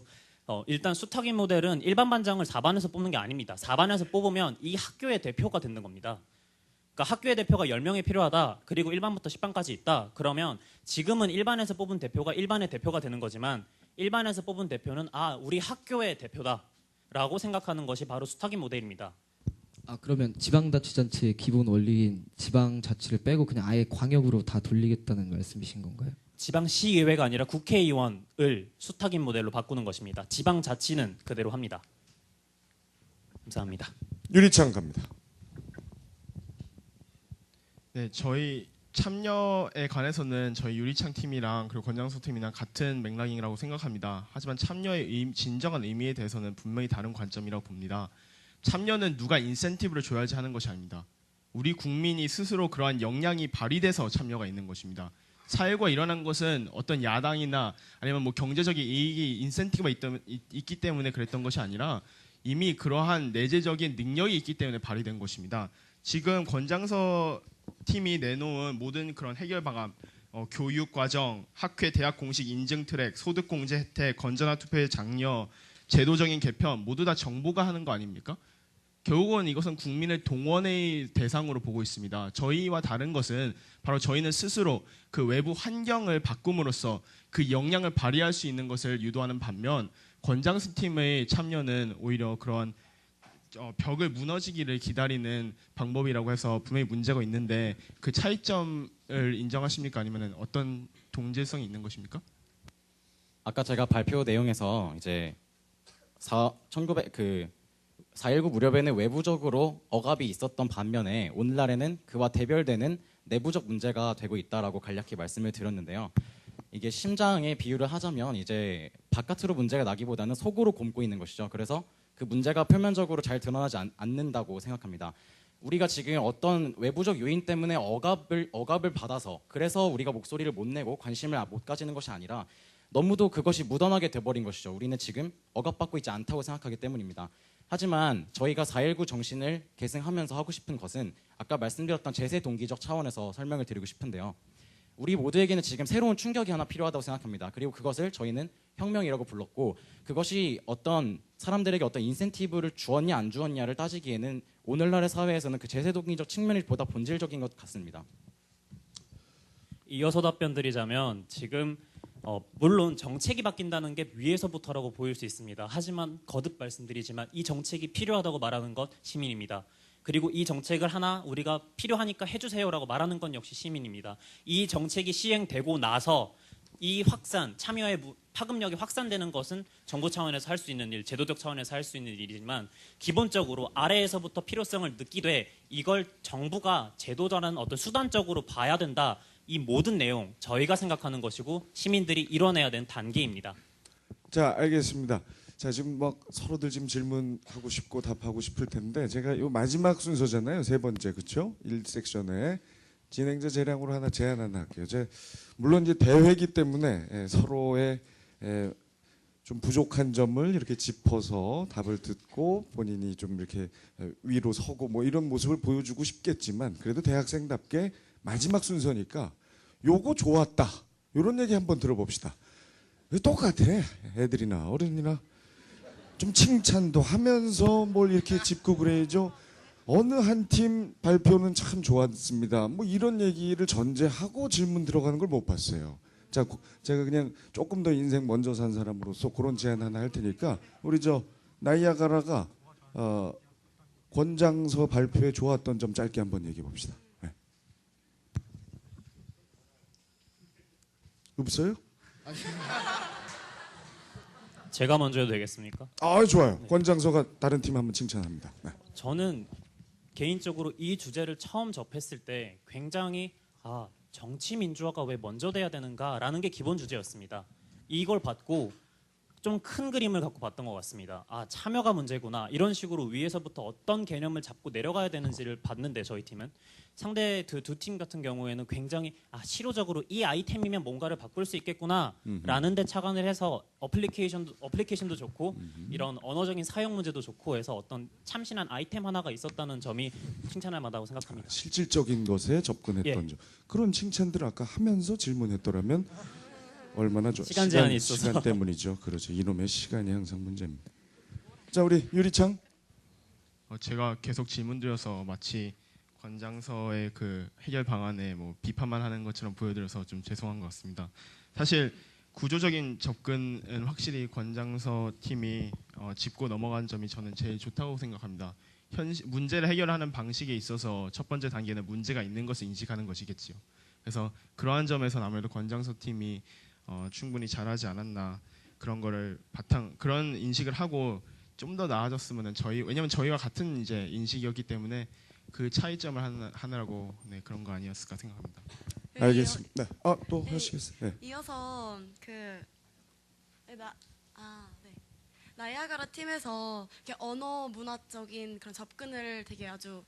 [SPEAKER 10] 일단 수탁인 모델은 일반 반장을 4반에서 뽑는 게 아닙니다. 4반에서 뽑으면 이 학교의 대표가 되는 겁니다. 그러니까 학교의 대표가 10명이 필요하다. 그리고 1반부터 10반까지 있다. 그러면 지금은 1반에서 뽑은 대표가 1반의 대표가 되는 거지만 1반에서 뽑은 대표는 우리 학교의 대표다라고 생각하는 것이 바로 수탁인 모델입니다.
[SPEAKER 7] 그러면 지방자치단체의 기본 원리인 지방자치를 빼고 그냥 아예 광역으로 다 돌리겠다는 말씀이신 건가요?
[SPEAKER 10] 지방시의회가 아니라 국회의원을 수탁인 모델로 바꾸는 것입니다. 지방자치는 그대로 합니다. 감사합니다.
[SPEAKER 1] 유리창 갑니다.
[SPEAKER 9] 네, 저희 참여에 관해서는 저희 유리창 팀이랑 그리고 권장수 팀이랑 같은 맥락이라고 생각합니다. 하지만 참여의 진정한 의미에 대해서는 분명히 다른 관점이라고 봅니다. 참여는 누가 인센티브를 줘야지 하는 것이 아닙니다. 우리 국민이 스스로 그러한 역량이 발휘돼서 참여가 있는 것입니다. 4.19가 일어난 것은 어떤 야당이나 아니면 뭐 경제적인 이익이 인센티브가 있기 때문에 그랬던 것이 아니라 이미 그러한 내재적인 능력이 있기 때문에 발휘된 것입니다. 지금 권장서 팀이 내놓은 모든 그런 해결 방안, 교육 과정, 학회 대학 공식 인증 트랙, 소득 공제 혜택, 건전한 투표의 장려, 제도적인 개편 모두 다 정부가 하는 거 아닙니까? 결국은 이것은 국민의 동원의 대상으로 보고 있습니다. 저희와 다른 것은 바로 저희는 스스로 그 외부 환경을 바꿈으로써 그 역량을 발휘할 수 있는 것을 유도하는 반면 권장수 팀의 참여는 오히려 그런 벽을 무너지기를 기다리는 방법이라고 해서 분명히 문제가 있는데 그 차이점을 인정하십니까? 아니면 어떤 동질성이 있는 것입니까?
[SPEAKER 14] 아까 제가 발표 내용에서 이제 4.19 무렵에는 외부적으로 억압이 있었던 반면에 오늘날에는 그와 대별되는 내부적 문제가 되고 있다라고 간략히 말씀을 드렸는데요. 이게 심장에 비유를 하자면 이제 바깥으로 문제가 나기보다는 속으로 곪고 있는 것이죠. 그래서 그 문제가 표면적으로 잘 드러나지 않는다고 생각합니다. 우리가 지금 어떤 외부적 요인 때문에 억압을 받아서 그래서 우리가 목소리를 못 내고 관심을 못 가지는 것이 아니라 너무도 그것이 묻어나게 돼버린 것이죠. 우리는 지금 억압받고 있지 않다고 생각하기 때문입니다. 하지만 저희가 4.19 정신을 계승하면서 하고 싶은 것은 아까 말씀드렸던 제세 동기적 차원에서 설명을 드리고 싶은데요. 우리 모두에게는 지금 새로운 충격이 하나 필요하다고 생각합니다. 그리고 그것을 저희는 혁명이라고 불렀고 그것이 어떤 사람들에게 어떤 인센티브를 주었냐 안 주었냐를 따지기에는 오늘날의 사회에서는 그 제세 동기적 측면이 보다 본질적인 것 같습니다.
[SPEAKER 15] 이어서 답변드리자면 지금 물론 정책이 바뀐다는 게 위에서부터라고 보일 수 있습니다. 하지만 거듭 말씀드리지만 이 정책이 필요하다고 말하는 것 시민입니다. 그리고 이 정책을 하나 우리가 필요하니까 해주세요라고 말하는 건 역시 시민입니다. 이 정책이 시행되고 나서 이 참여의 파급력이 확산되는 것은 정부 차원에서 할 수 있는 일, 제도적 차원에서 할 수 있는 일이지만 기본적으로 아래에서부터 필요성을 느끼되 이걸 정부가 제도적인 어떤 수단적으로 봐야 된다. 이 모든 내용 저희가 생각하는 것이고 시민들이 이뤄내야 되는 단계입니다.
[SPEAKER 1] 자, 알겠습니다. 자, 지금 막 서로들 지금 질문하고 싶고 답하고 싶을 텐데 제가 요 마지막 순서잖아요. 세 번째, 그렇죠? 1섹션에 진행자 재량으로 하나 제안 하나 할게요. 물론 이제 대회이기 때문에 서로의 좀 부족한 점을 이렇게 짚어서 답을 듣고 본인이 좀 이렇게 위로 서고 뭐 이런 모습을 보여주고 싶겠지만 그래도 대학생답게 마지막 순서니까 요거 좋았다. 이런 얘기 한번 들어봅시다. 똑같아. 애들이나 어른이나 좀 칭찬도 하면서 뭘 이렇게 짚고 그래야죠. 어느 한 팀 발표는 참 좋았습니다. 뭐 이런 얘기를 전제하고 질문 들어가는 걸 못 봤어요. 자, 제가 그냥 조금 더 인생 먼저 산 사람으로서 그런 제안 하나 할 테니까 우리 나이아가라가 권장서 발표에 좋았던 점 짧게 한번 얘기해 봅시다. 네. 없어요?
[SPEAKER 15] 제가 먼저 해도 되겠습니까?
[SPEAKER 1] 아, 좋아요. 권장서가 다른 팀 한번 칭찬합니다. 네.
[SPEAKER 15] 저는 개인적으로 이 주제를 처음 접했을 때 굉장히 정치 민주화가 왜 먼저 돼야 되는가라는 게 기본 주제였습니다. 이걸 받고 좀 큰 그림을 갖고 봤던 것 같습니다. 참여가 문제구나. 이런 식으로 위에서부터 어떤 개념을 잡고 내려가야 되는지를 봤는데 저희 팀은 상대 두 팀 같은 경우에는 굉장히 실효적으로 이 아이템이면 뭔가를 바꿀 수 있겠구나라는 데 착안을 해서 어플리케이션도 좋고 이런 언어적인 사용 문제도 좋고 해서 어떤 참신한 아이템 하나가 있었다는 점이 칭찬할 만하다고 생각합니다.
[SPEAKER 1] 실질적인 것에 접근했던 점. 그런 칭찬들을 아까 하면서 질문했더라면 얼마나
[SPEAKER 15] 시간 제한이 있어서
[SPEAKER 1] 시간 때문이죠. 그렇죠. 이놈의 시간이 항상 문제입니다. 자, 우리 유리창.
[SPEAKER 9] 제가 계속 질문드려서 마치 권장서의 그 해결 방안에 뭐 비판만 하는 것처럼 보여드려서 좀 죄송한 것 같습니다. 사실 구조적인 접근은 확실히 권장서 팀이 짚고 넘어간 점이 저는 제일 좋다고 생각합니다. 문제를 해결하는 방식에 있어서 첫 번째 단계는 문제가 있는 것을 인식하는 것이겠지요. 그래서 그러한 점에서는 아무래도 권장서 팀이 충분히 잘하지 않았나 그런 인식을 하고 좀 더 나아졌으면 왜냐면 저희와 같은 이제 인식이었기 때문에 그 차이점을 하느라고 그런 거 아니었을까 생각합니다.
[SPEAKER 1] 알겠습니다. 네. 또 하시겠어요? 네.
[SPEAKER 13] 이어서 나이아가라 팀에서 이렇게 언어 문화적인 그런 접근을 되게 아주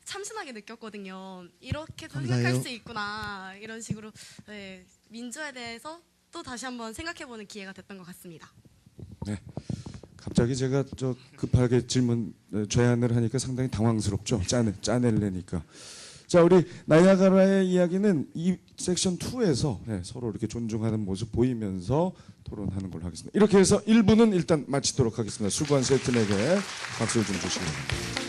[SPEAKER 13] 참신하게 느꼈거든요. 이렇게도
[SPEAKER 4] 감사해요.
[SPEAKER 13] 생각할 수 있구나. 이런 식으로 네, 민주에 대해서 또 다시 한번 생각해보는 기회가 됐던 것 같습니다.
[SPEAKER 1] 네. 갑자기 제가 저 급하게 질문 제안을 하니까 상당히 당황스럽죠. 짜낼래니까. 자, 우리 나이아가라의 이야기는 이 섹션 2에서 서로 이렇게 존중하는 모습 보이면서 토론하는 걸로 하겠습니다. 이렇게 해서 1부는 일단 마치도록 하겠습니다. 수고한 세 팀에게 박수를 좀 주시기 바랍니다.